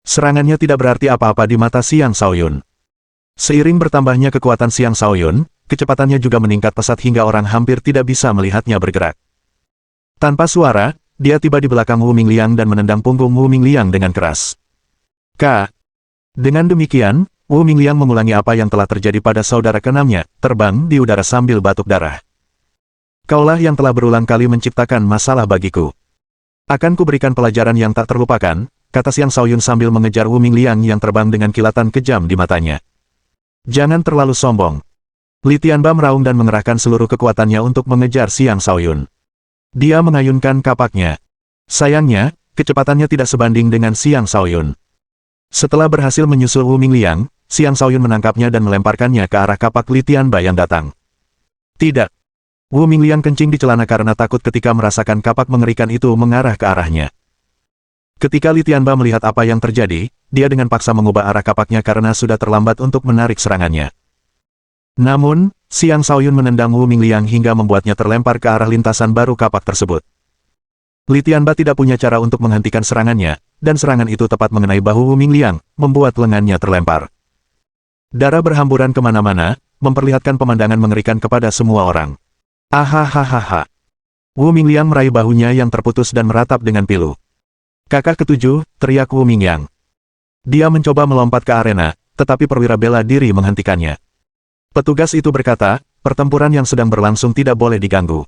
Serangannya tidak berarti apa-apa di mata Xiang Shaoyun. Seiring bertambahnya kekuatan Xiang Shaoyun, kecepatannya juga meningkat pesat hingga orang hampir tidak bisa melihatnya bergerak. Tanpa suara, dia tiba di belakang Wu Mingliang dan menendang punggung Wu Mingliang dengan keras. Dengan demikian, Wu Mingliang mengulangi apa yang telah terjadi pada saudara keenamnya, terbang di udara sambil batuk darah. Kaulah yang telah berulang kali menciptakan masalah bagiku. Akan kuberikan pelajaran yang tak terlupakan, kata Xiang Shaoyun sambil mengejar Wu Mingliang yang terbang dengan kilatan kejam di matanya. Jangan terlalu sombong. Li Tianba meraung dan mengerahkan seluruh kekuatannya untuk mengejar Xiang Shaoyun. Dia mengayunkan kapaknya. Sayangnya, kecepatannya tidak sebanding dengan Xiang Shaoyun. Setelah berhasil menyusul Wu Mingliang, Xiang Shaoyun menangkapnya dan melemparkannya ke arah kapak Li Tianba yang datang. Tidak. Wu Mingliang kencing di celana karena takut ketika merasakan kapak mengerikan itu mengarah ke arahnya. Ketika Li Tianba melihat apa yang terjadi, dia dengan paksa mengubah arah kapaknya karena sudah terlambat untuk menarik serangannya. Namun, Xiang Shaoyun menendang Wu Mingliang hingga membuatnya terlempar ke arah lintasan baru kapak tersebut. Li Tianba tidak punya cara untuk menghentikan serangannya, dan serangan itu tepat mengenai bahu Wu Mingliang, membuat lengannya terlempar. Darah berhamburan kemana-mana, memperlihatkan pemandangan mengerikan kepada semua orang. Ahahaha. Wu Mingliang meraih bahunya yang terputus dan meratap dengan pilu. Kakak ketujuh, teriak Wu Mingliang. Dia mencoba melompat ke arena, tetapi perwira bela diri menghentikannya. Petugas itu berkata, pertempuran yang sedang berlangsung tidak boleh diganggu.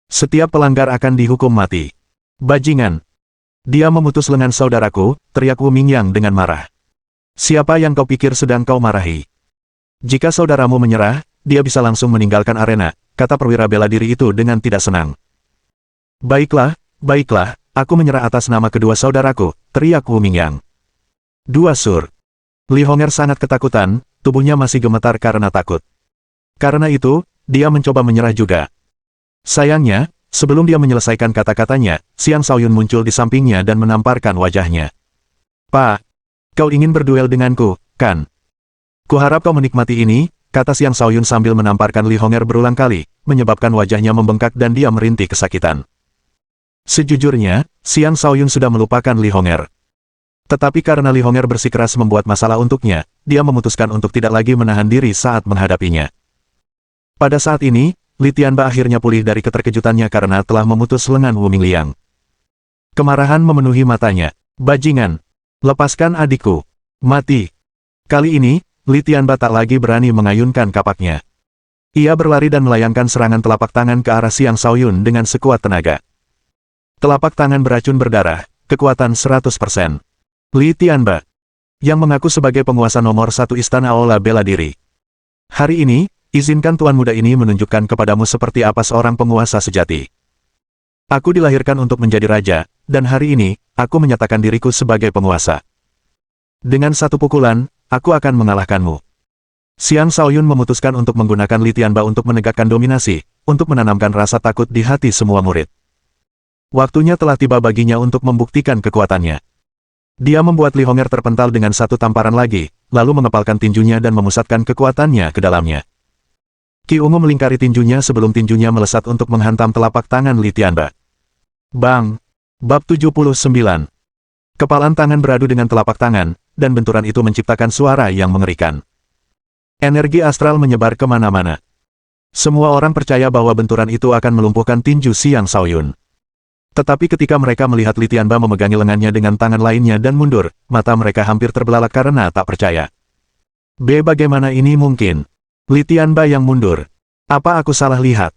Setiap pelanggar akan dihukum mati. Bajingan! Dia memutus lengan saudaraku, teriak Wu Mingyang dengan marah. Siapa yang kau pikir sedang kau marahi? Jika saudaramu menyerah, dia bisa langsung meninggalkan arena, kata perwira bela diri itu dengan tidak senang. Baiklah, baiklah, aku menyerah atas nama kedua saudaraku, teriak Wu Mingyang. Dua sur. Li Hong'er sangat ketakutan, tubuhnya masih gemetar karena takut. Karena itu, dia mencoba menyerah juga. Sayangnya, sebelum dia menyelesaikan kata-katanya, Xiang Shaoyun muncul di sampingnya dan menamparkan wajahnya. Pak, kau ingin berduel denganku, kan? Kuharap kau menikmati ini, kata Xiang Shaoyun sambil menamparkan Li Hong'er berulang kali, menyebabkan wajahnya membengkak dan dia merintih kesakitan. Sejujurnya, Xiang Shaoyun sudah melupakan Li Hong'er. Tetapi karena Li Hong'er bersikeras membuat masalah untuknya, dia memutuskan untuk tidak lagi menahan diri saat menghadapinya. Pada saat ini, Li Tianba akhirnya pulih dari keterkejutannya karena telah memutus lengan Wu Mingliang. Kemarahan memenuhi matanya. Bajingan! Lepaskan adikku! Mati! Kali ini, Li Tianba tak lagi berani mengayunkan kapaknya. Ia berlari dan melayangkan serangan telapak tangan ke arah Xiang Shaoyun dengan sekuat tenaga. Telapak tangan beracun berdarah, kekuatan 100%. Li Tianba, yang mengaku sebagai penguasa nomor 1 Istana Aula Bela Diri. Hari ini, izinkan tuan muda ini menunjukkan kepadamu seperti apa seorang penguasa sejati. Aku dilahirkan untuk menjadi raja, dan hari ini, aku menyatakan diriku sebagai penguasa. Dengan satu pukulan, aku akan mengalahkanmu. Xiang Shaoyun memutuskan untuk menggunakan Li Tianba untuk menegakkan dominasi, untuk menanamkan rasa takut di hati semua murid. Waktunya telah tiba baginya untuk membuktikan kekuatannya. Dia membuat Li Hong'er terpental dengan satu tamparan lagi, lalu mengepalkan tinjunya dan memusatkan kekuatannya ke dalamnya. Qi Ungu melingkari tinjunya sebelum tinjunya melesat untuk menghantam telapak tangan Li Tianba. Bang! Bab 79. Kepalan tangan beradu dengan telapak tangan, dan benturan itu menciptakan suara yang mengerikan. Energi astral menyebar kemana-mana. Semua orang percaya bahwa benturan itu akan melumpuhkan tinju Xiang Shaoyun. Tetapi ketika mereka melihat Li Tianba memegangi lengannya dengan tangan lainnya dan mundur, mata mereka hampir terbelalak karena tak percaya. Bagaimana ini mungkin? Li Tianba yang mundur. Apa aku salah lihat?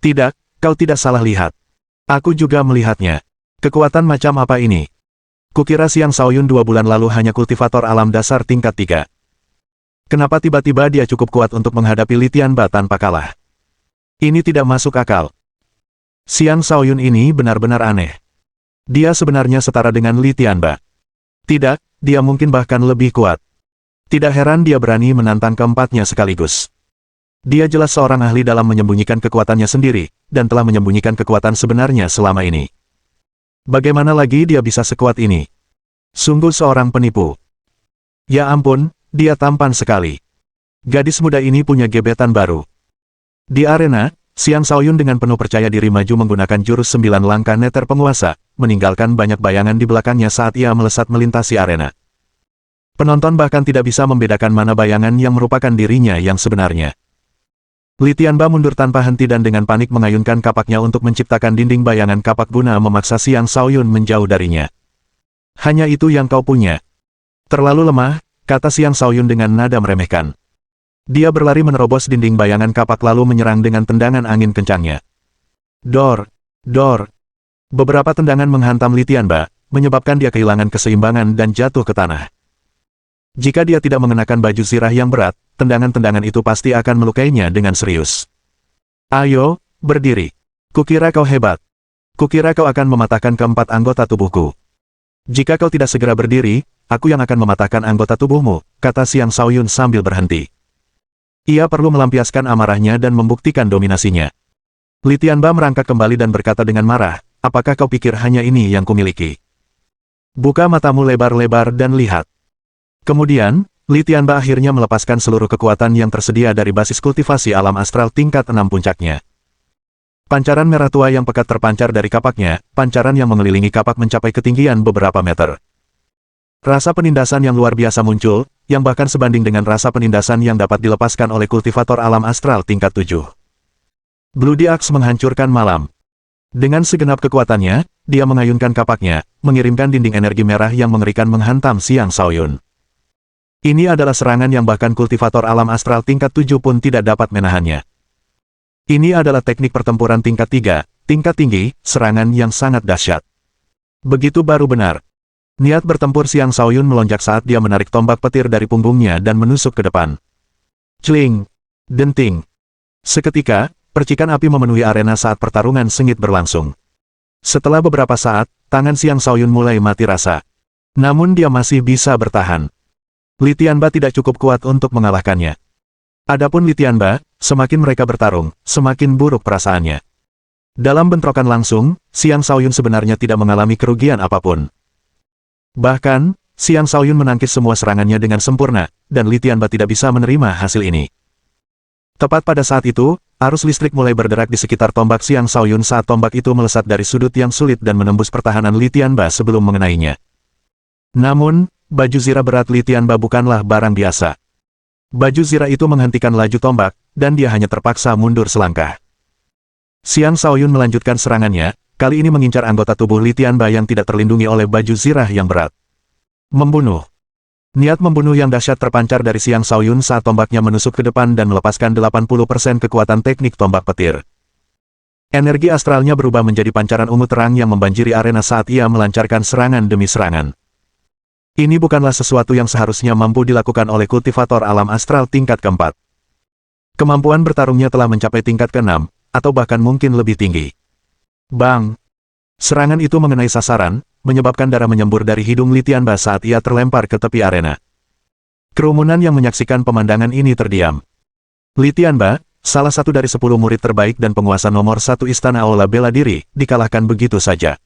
Tidak, kau tidak salah lihat. Aku juga melihatnya. Kekuatan macam apa ini? Kukira Xiang Shaoyun 2 bulan lalu hanya kultivator alam dasar tingkat 3. Kenapa tiba-tiba dia cukup kuat untuk menghadapi Li Tianba tanpa kalah? Ini tidak masuk akal. Xiang Shaoyun ini benar-benar aneh. Dia sebenarnya setara dengan Li Tianba. Tidak, dia mungkin bahkan lebih kuat. Tidak heran dia berani menantang keempatnya sekaligus. Dia jelas seorang ahli dalam menyembunyikan kekuatannya sendiri, dan telah menyembunyikan kekuatan sebenarnya selama ini. Bagaimana lagi dia bisa sekuat ini? Sungguh seorang penipu. Ya ampun, dia tampan sekali. Gadis muda ini punya gebetan baru. Di arena, Xiang Shaoyun dengan penuh percaya diri maju menggunakan jurus 9 langkah neter penguasa, meninggalkan banyak bayangan di belakangnya saat ia melesat melintasi arena. Penonton bahkan tidak bisa membedakan mana bayangan yang merupakan dirinya yang sebenarnya. Li Tianba mundur tanpa henti dan dengan panik mengayunkan kapaknya untuk menciptakan dinding bayangan kapak guna memaksa Xiang Shaoyun menjauh darinya. Hanya itu yang kau punya. Terlalu lemah, kata Xiang Shaoyun dengan nada meremehkan. Dia berlari menerobos dinding bayangan kapak lalu menyerang dengan tendangan angin kencangnya. Dor! Dor! Beberapa tendangan menghantam Li Tianba, menyebabkan dia kehilangan keseimbangan dan jatuh ke tanah. Jika dia tidak mengenakan baju zirah yang berat, tendangan-tendangan itu pasti akan melukainya dengan serius. Ayo, berdiri. Kukira kau hebat. Kukira kau akan mematahkan keempat anggota tubuhku. Jika kau tidak segera berdiri, aku yang akan mematahkan anggota tubuhmu, kata Xiang Shaoyun sambil berhenti. Ia perlu melampiaskan amarahnya dan membuktikan dominasinya. Li Tianba merangkak kembali dan berkata dengan marah, apakah kau pikir hanya ini yang kumiliki? Buka matamu lebar-lebar dan lihat. Kemudian, Li Tianba akhirnya melepaskan seluruh kekuatan yang tersedia dari basis kultivasi alam astral tingkat 6 puncaknya. Pancaran merah tua yang pekat terpancar dari kapaknya, pancaran yang mengelilingi kapak mencapai ketinggian beberapa meter. Rasa penindasan yang luar biasa muncul, yang bahkan sebanding dengan rasa penindasan yang dapat dilepaskan oleh kultivator alam astral tingkat 7. Bloody Axe menghancurkan malam. Dengan segenap kekuatannya, dia mengayunkan kapaknya, mengirimkan dinding energi merah yang mengerikan menghantam Xiang Shaoyun. Ini adalah serangan yang bahkan kultivator alam astral tingkat 7 pun tidak dapat menahannya. Ini adalah teknik pertempuran tingkat 3, tingkat tinggi, serangan yang sangat dahsyat. Begitu baru benar. Niat bertempur Xiang Shaoyun melonjak saat dia menarik tombak petir dari punggungnya dan menusuk ke depan. Celing! Denting! Seketika, percikan api memenuhi arena saat pertarungan sengit berlangsung. Setelah beberapa saat, tangan Xiang Shaoyun mulai mati rasa. Namun dia masih bisa bertahan. Li Tianba tidak cukup kuat untuk mengalahkannya. Adapun Li Tianba, semakin mereka bertarung, semakin buruk perasaannya. Dalam bentrokan langsung, Xiang Shaoyun sebenarnya tidak mengalami kerugian apapun. Bahkan, Xiang Shaoyun menangkis semua serangannya dengan sempurna, dan Li Tianba tidak bisa menerima hasil ini. Tepat pada saat itu, arus listrik mulai berderak di sekitar tombak Xiang Shaoyun saat tombak itu melesat dari sudut yang sulit dan menembus pertahanan Li Tianba sebelum mengenainya. Namun, baju zirah berat Li Tianba bukanlah barang biasa. Baju zirah itu menghentikan laju tombak, dan dia hanya terpaksa mundur selangkah. Xiang Shaoyun melanjutkan serangannya, kali ini mengincar anggota tubuh Li Tianba yang tidak terlindungi oleh baju zirah yang berat. Membunuh. Niat membunuh yang dahsyat terpancar dari Xiang Shaoyun saat tombaknya menusuk ke depan dan melepaskan 80% kekuatan teknik tombak petir. Energi astralnya berubah menjadi pancaran ungu terang yang membanjiri arena saat ia melancarkan serangan demi serangan. Ini bukanlah sesuatu yang seharusnya mampu dilakukan oleh kultivator alam astral tingkat keempat. Kemampuan bertarungnya telah mencapai tingkat ke-6, atau bahkan mungkin lebih tinggi. Bang! Serangan itu mengenai sasaran, menyebabkan darah menyembur dari hidung Li Tianba saat ia terlempar ke tepi arena. Kerumunan yang menyaksikan pemandangan ini terdiam. Li Tianba, salah satu dari 10 murid terbaik dan penguasa nomor 1 Istana Aula Bela Diri, dikalahkan begitu saja.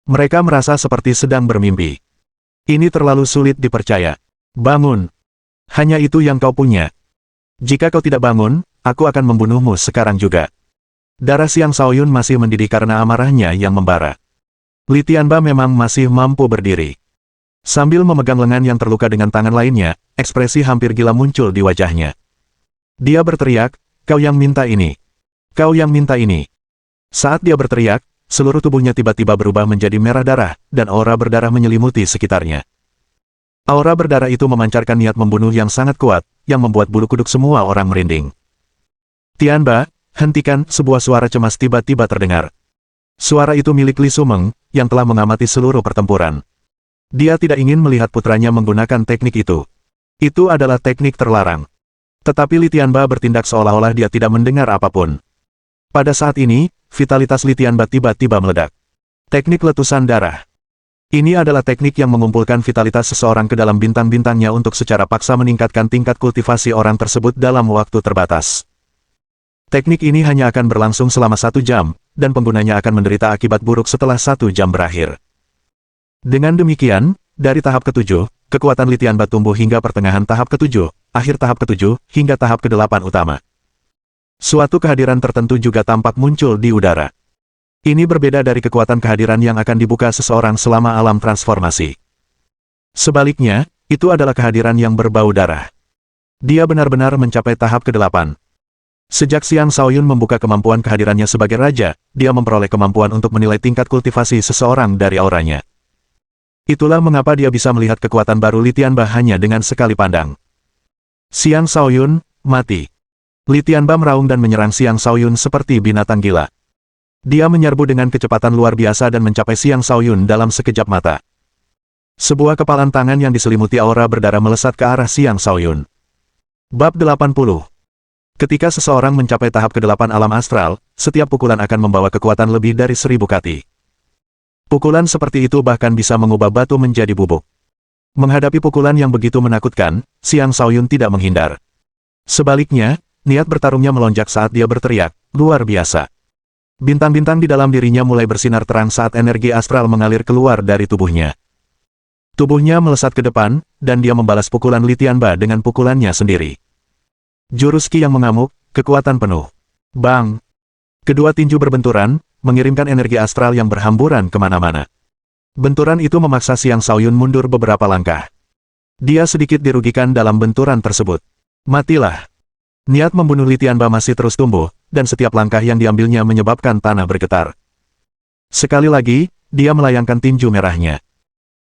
Mereka merasa seperti sedang bermimpi. Ini terlalu sulit dipercaya. Bangun! Hanya itu yang kau punya. Jika kau tidak bangun, aku akan membunuhmu sekarang juga. Darah Xiang Shaoyun masih mendidih karena amarahnya yang membara. Li Tianba memang masih mampu berdiri. Sambil memegang lengan yang terluka dengan tangan lainnya, ekspresi hampir gila muncul di wajahnya. Dia berteriak, "Kau yang minta ini! Kau yang minta ini!" Saat dia berteriak, seluruh tubuhnya tiba-tiba berubah menjadi merah darah, dan aura berdarah menyelimuti sekitarnya. Aura berdarah itu memancarkan niat membunuh yang sangat kuat, yang membuat bulu kuduk semua orang merinding. "Tianba, hentikan!" Sebuah suara cemas tiba-tiba terdengar. Suara itu milik Li Sumeng, yang telah mengamati seluruh pertempuran. Dia tidak ingin melihat putranya menggunakan teknik itu. Itu adalah teknik terlarang. Tetapi Li Tianba bertindak seolah-olah dia tidak mendengar apapun. Pada saat ini, vitalitas Li Tianba tiba-tiba meledak. Teknik letusan darah. Ini adalah teknik yang mengumpulkan vitalitas seseorang ke dalam bintang-bintangnya untuk secara paksa meningkatkan tingkat kultivasi orang tersebut dalam waktu terbatas. Teknik ini hanya akan berlangsung selama 1 jam, dan penggunanya akan menderita akibat buruk setelah 1 jam berakhir. Dengan demikian, dari tahap ke-7, kekuatan Li Tianba tumbuh hingga pertengahan tahap ke-7, akhir tahap ke-7, hingga tahap ke-8 utama. Suatu kehadiran tertentu juga tampak muncul di udara. Ini berbeda dari kekuatan kehadiran yang akan dibuka seseorang selama alam transformasi. Sebaliknya, itu adalah kehadiran yang berbau darah. Dia benar-benar mencapai tahap ke-8. Sejak Xiang Shaoyun membuka kemampuan kehadirannya sebagai raja, dia memperoleh kemampuan untuk menilai tingkat kultivasi seseorang dari auranya. Itulah mengapa dia bisa melihat kekuatan baru Li Tianba hanya dengan sekali pandang. Xiang Shaoyun, mati. Li Tianba meraung dan menyerang Xiang Shaoyun seperti binatang gila. Dia menyerbu dengan kecepatan luar biasa dan mencapai Xiang Shaoyun dalam sekejap mata. Sebuah kepalan tangan yang diselimuti aura berdarah melesat ke arah Xiang Shaoyun. Bab 80. Ketika seseorang mencapai tahap ke-8 alam astral, setiap pukulan akan membawa kekuatan lebih dari 1000 kati. Pukulan seperti itu bahkan bisa mengubah batu menjadi bubuk. Menghadapi pukulan yang begitu menakutkan, Xiang Shaoyun tidak menghindar. Sebaliknya, niat bertarungnya melonjak saat dia berteriak, "Luar biasa!" Bintang-bintang di dalam dirinya mulai bersinar terang saat energi astral mengalir keluar dari tubuhnya. Tubuhnya melesat ke depan, dan dia membalas pukulan Li Tianba dengan pukulannya sendiri. Jurus Qi yang mengamuk, kekuatan penuh. Bang! Kedua tinju berbenturan, mengirimkan energi astral yang berhamburan kemana-mana. Benturan itu memaksa Xiang Shaoyun mundur beberapa langkah. Dia sedikit dirugikan dalam benturan tersebut. Matilah! Niat membunuh Li Tianba masih terus tumbuh, dan setiap langkah yang diambilnya menyebabkan tanah bergetar. Sekali lagi, dia melayangkan tinju merahnya.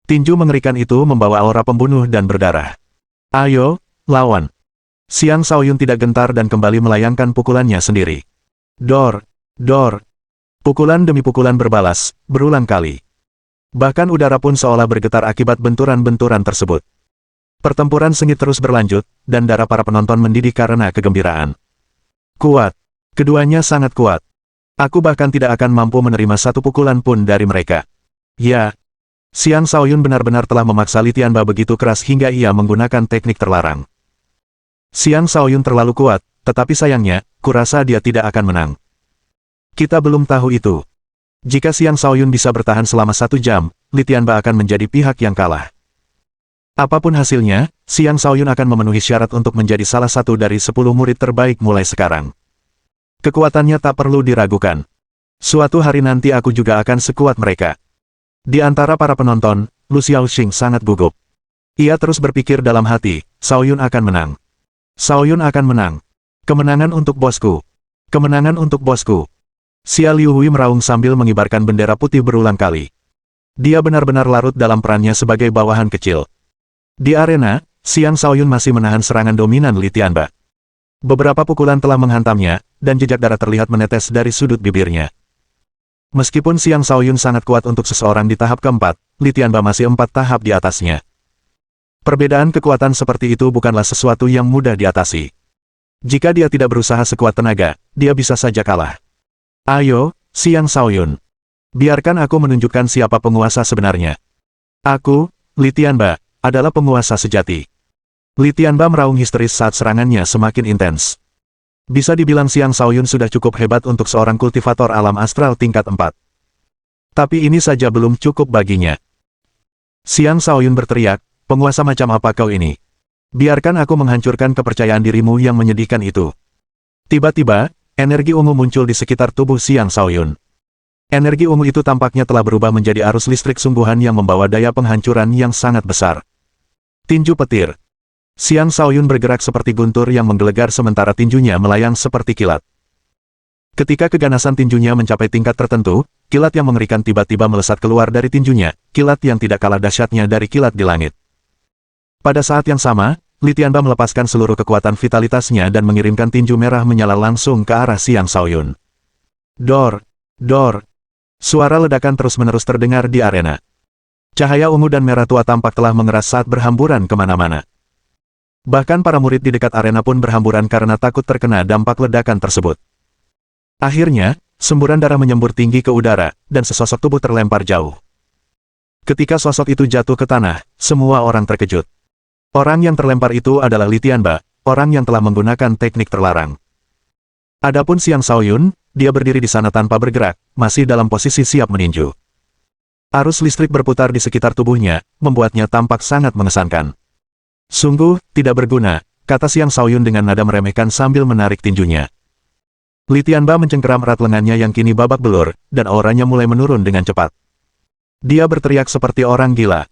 Tinju mengerikan itu membawa aura pembunuh dan berdarah. "Ayo, lawan!" Xiang Shaoyun tidak gentar dan kembali melayangkan pukulannya sendiri. Dor! Dor! Pukulan demi pukulan berbalas, berulang kali. Bahkan udara pun seolah bergetar akibat benturan-benturan tersebut. Pertempuran sengit terus berlanjut, dan darah para penonton mendidih karena kegembiraan. Kuat. Keduanya sangat kuat. Aku bahkan tidak akan mampu menerima satu pukulan pun dari mereka. Ya. Xiang Shaoyun benar-benar telah memaksa Li Tianba begitu keras hingga ia menggunakan teknik terlarang. Xiang Shaoyun terlalu kuat, tetapi sayangnya, kurasa dia tidak akan menang. Kita belum tahu itu. Jika Xiang Shaoyun bisa bertahan selama 1 jam, Li Tianba akan menjadi pihak yang kalah. Apapun hasilnya, Xiang Shaoyun akan memenuhi syarat untuk menjadi salah satu dari 10 murid terbaik mulai sekarang. Kekuatannya tak perlu diragukan. Suatu hari nanti aku juga akan sekuat mereka. Di antara para penonton, Lu Xiaoxing sangat gugup. Ia terus berpikir dalam hati, Shaoyun akan menang. Shaoyun akan menang. Kemenangan untuk bosku. Kemenangan untuk bosku. Xia Liuhui meraung sambil mengibarkan bendera putih berulang kali. Dia benar-benar larut dalam perannya sebagai bawahan kecil. Di arena, Xiang Shaoyun masih menahan serangan dominan Li Tianba. Beberapa pukulan telah menghantamnya, dan jejak darah terlihat menetes dari sudut bibirnya. Meskipun Xiang Shaoyun sangat kuat untuk seseorang di tahap keempat, Li Tianba masih 4 tahap di atasnya. Perbedaan kekuatan seperti itu bukanlah sesuatu yang mudah diatasi. Jika dia tidak berusaha sekuat tenaga, dia bisa saja kalah. Ayo, Xiang Shaoyun. Biarkan aku menunjukkan siapa penguasa sebenarnya. Aku, Li Tianba, adalah penguasa sejati. Li Tianba meraung histeris saat serangannya semakin intens. Bisa dibilang Xiang Shaoyun sudah cukup hebat untuk seorang kultivator alam astral tingkat 4. Tapi ini saja belum cukup baginya. Xiang Shaoyun berteriak, penguasa macam apa kau ini? Biarkan aku menghancurkan kepercayaan dirimu yang menyedihkan itu. Tiba-tiba, energi ungu muncul di sekitar tubuh Xiang Shaoyun. Energi ungu itu tampaknya telah berubah menjadi arus listrik sungguhan yang membawa daya penghancuran yang sangat besar. Tinju petir. Xiang Shaoyun bergerak seperti guntur yang menggelegar sementara tinjunya melayang seperti kilat. Ketika keganasan tinjunya mencapai tingkat tertentu, kilat yang mengerikan tiba-tiba melesat keluar dari tinjunya, kilat yang tidak kalah dahsyatnya dari kilat di langit. Pada saat yang sama, Li Tianba melepaskan seluruh kekuatan vitalitasnya dan mengirimkan tinju merah menyala langsung ke arah Xiang Shaoyun. Dor! Dor! Suara ledakan terus-menerus terdengar di arena. Cahaya ungu dan merah tua tampak telah mengeras saat berhamburan kemana-mana. Bahkan para murid di dekat arena pun berhamburan karena takut terkena dampak ledakan tersebut. Akhirnya, semburan darah menyembur tinggi ke udara, dan sesosok tubuh terlempar jauh. Ketika sosok itu jatuh ke tanah, semua orang terkejut. Orang yang terlempar itu adalah Li Tianba, orang yang telah menggunakan teknik terlarang. Adapun Xiang Shaoyun, dia berdiri di sana tanpa bergerak, masih dalam posisi siap meninju. Arus listrik berputar di sekitar tubuhnya, membuatnya tampak sangat mengesankan. Sungguh, tidak berguna, kata Xiang Shaoyun dengan nada meremehkan sambil menarik tinjunya. Li Tianba mencengkeram erat lengannya yang kini babak belur, dan auranya mulai menurun dengan cepat. Dia berteriak seperti orang gila.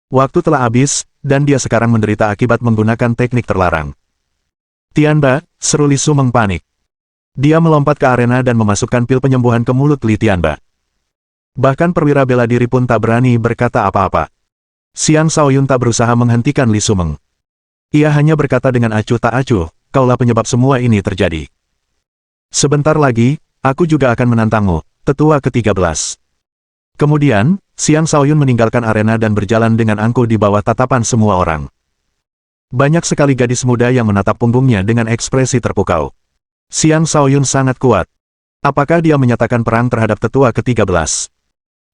Waktu telah habis, dan dia sekarang menderita akibat menggunakan teknik terlarang. Tianba, seru Li Sumeng panik. Dia melompat ke arena dan memasukkan pil penyembuhan ke mulut Li Tianba. Bahkan perwira bela diri pun tak berani berkata apa-apa. Xiang Shaoyun tak berusaha menghentikan Li Sumeng. Ia hanya berkata dengan acuh tak acuh, kaulah penyebab semua ini terjadi. Sebentar lagi, aku juga akan menantangmu, tetua ke-13. Kemudian, Xiang Shaoyun meninggalkan arena dan berjalan dengan angkuh di bawah tatapan semua orang. Banyak sekali gadis muda yang menatap punggungnya dengan ekspresi terpukau. Xiang Shaoyun sangat kuat. Apakah dia menyatakan perang terhadap tetua ke-13?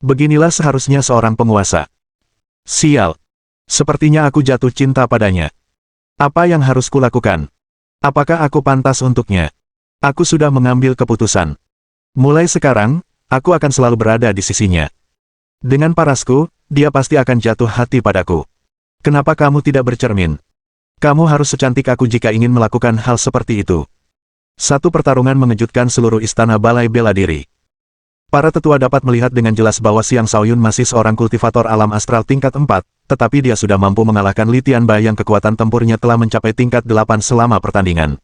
Beginilah seharusnya seorang penguasa. Sial. Sepertinya aku jatuh cinta padanya. Apa yang harus kulakukan? Apakah aku pantas untuknya? Aku sudah mengambil keputusan. Mulai sekarang, aku akan selalu berada di sisinya. Dengan parasku, dia pasti akan jatuh hati padaku. Kenapa kamu tidak bercermin? Kamu harus secantik aku jika ingin melakukan hal seperti itu. Satu pertarungan mengejutkan seluruh istana balai bela diri. Para tetua dapat melihat dengan jelas bahwa Xiang Shaoyun masih seorang kultivator alam astral tingkat 4, tetapi dia sudah mampu mengalahkan Li Tianba yang kekuatan tempurnya telah mencapai tingkat 8 selama pertandingan.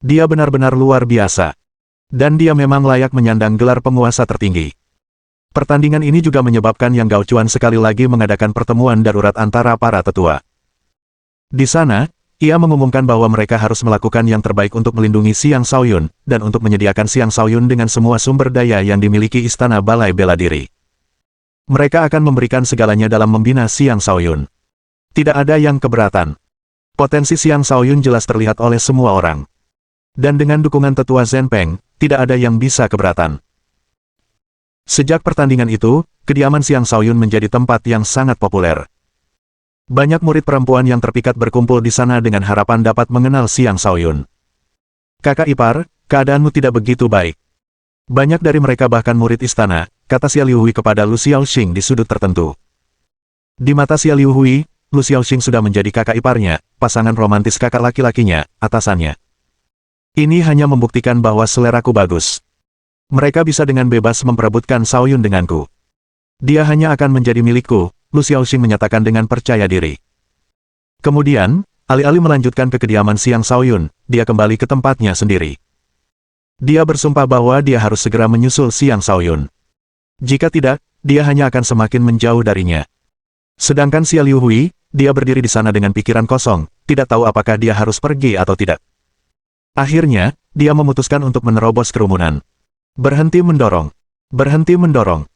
Dia benar-benar luar biasa. Dan dia memang layak menyandang gelar penguasa tertinggi. Pertandingan ini juga menyebabkan Yang Gao Chuan sekali lagi mengadakan pertemuan darurat antara para tetua. Di sana, ia mengumumkan bahwa mereka harus melakukan yang terbaik untuk melindungi Xiang Shaoyun, dan untuk menyediakan Xiang Shaoyun dengan semua sumber daya yang dimiliki Istana Balai Bela Diri. Mereka akan memberikan segalanya dalam membina Xiang Shaoyun. Tidak ada yang keberatan. Potensi Xiang Shaoyun jelas terlihat oleh semua orang. Dan dengan dukungan tetua Zhen Peng, tidak ada yang bisa keberatan. Sejak pertandingan itu, kediaman Xiang Shaoyun menjadi tempat yang sangat populer. Banyak murid perempuan yang terpikat berkumpul di sana dengan harapan dapat mengenal Xiang Shaoyun. Kakak ipar, keadaanmu tidak begitu baik. Banyak dari mereka bahkan murid istana, kata Xia Liuhui kepada Lu Xiaoxing di sudut tertentu. Di mata Xia Liuhui, Lu Xiaoxing sudah menjadi kakak iparnya, pasangan romantis kakak laki-lakinya, atasannya. Ini hanya membuktikan bahwa seleraku bagus. Mereka bisa dengan bebas memperebutkan Shaoyun denganku. Dia hanya akan menjadi milikku, Lu Xiaoxing menyatakan dengan percaya diri. Kemudian, alih-alih melanjutkan ke kediaman Xiang Shaoyun, dia kembali ke tempatnya sendiri. Dia bersumpah bahwa dia harus segera menyusul Xiang Shaoyun. Jika tidak, dia hanya akan semakin menjauh darinya. Sedangkan Xia Liuhui, dia berdiri di sana dengan pikiran kosong, tidak tahu apakah dia harus pergi atau tidak. Akhirnya, dia memutuskan untuk menerobos kerumunan. Berhenti mendorong. Berhenti mendorong.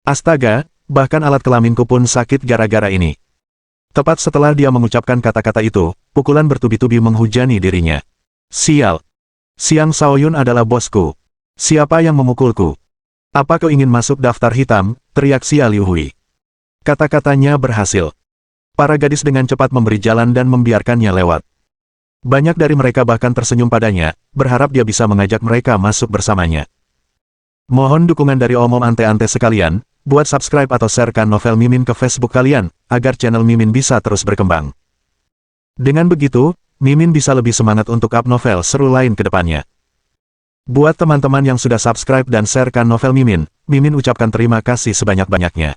Astaga, bahkan alat kelaminku pun sakit gara-gara ini. Tepat setelah dia mengucapkan kata-kata itu, pukulan bertubi-tubi menghujani dirinya. Sial. Xiang Shaoyun adalah bosku. Siapa yang memukulku? Apa kau ingin masuk daftar hitam? Teriak Xia Liuhui. Kata-katanya berhasil. Para gadis dengan cepat memberi jalan dan membiarkannya lewat. Banyak dari mereka bahkan tersenyum padanya, berharap dia bisa mengajak mereka masuk bersamanya. Mohon dukungan dari omom ante-ante sekalian, buat subscribe atau sharekan novel Mimin ke Facebook kalian, agar channel Mimin bisa terus berkembang. Dengan begitu, Mimin bisa lebih semangat untuk up novel seru lain ke depannya. Buat teman-teman yang sudah subscribe dan sharekan novel Mimin, Mimin ucapkan terima kasih sebanyak-banyaknya.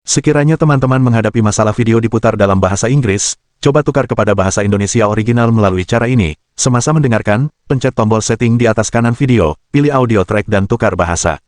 Sekiranya teman-teman menghadapi masalah video diputar dalam bahasa Inggris, coba tukar kepada bahasa Indonesia original melalui cara ini. Semasa mendengarkan, pencet tombol setting di atas kanan video, pilih audio track dan tukar bahasa.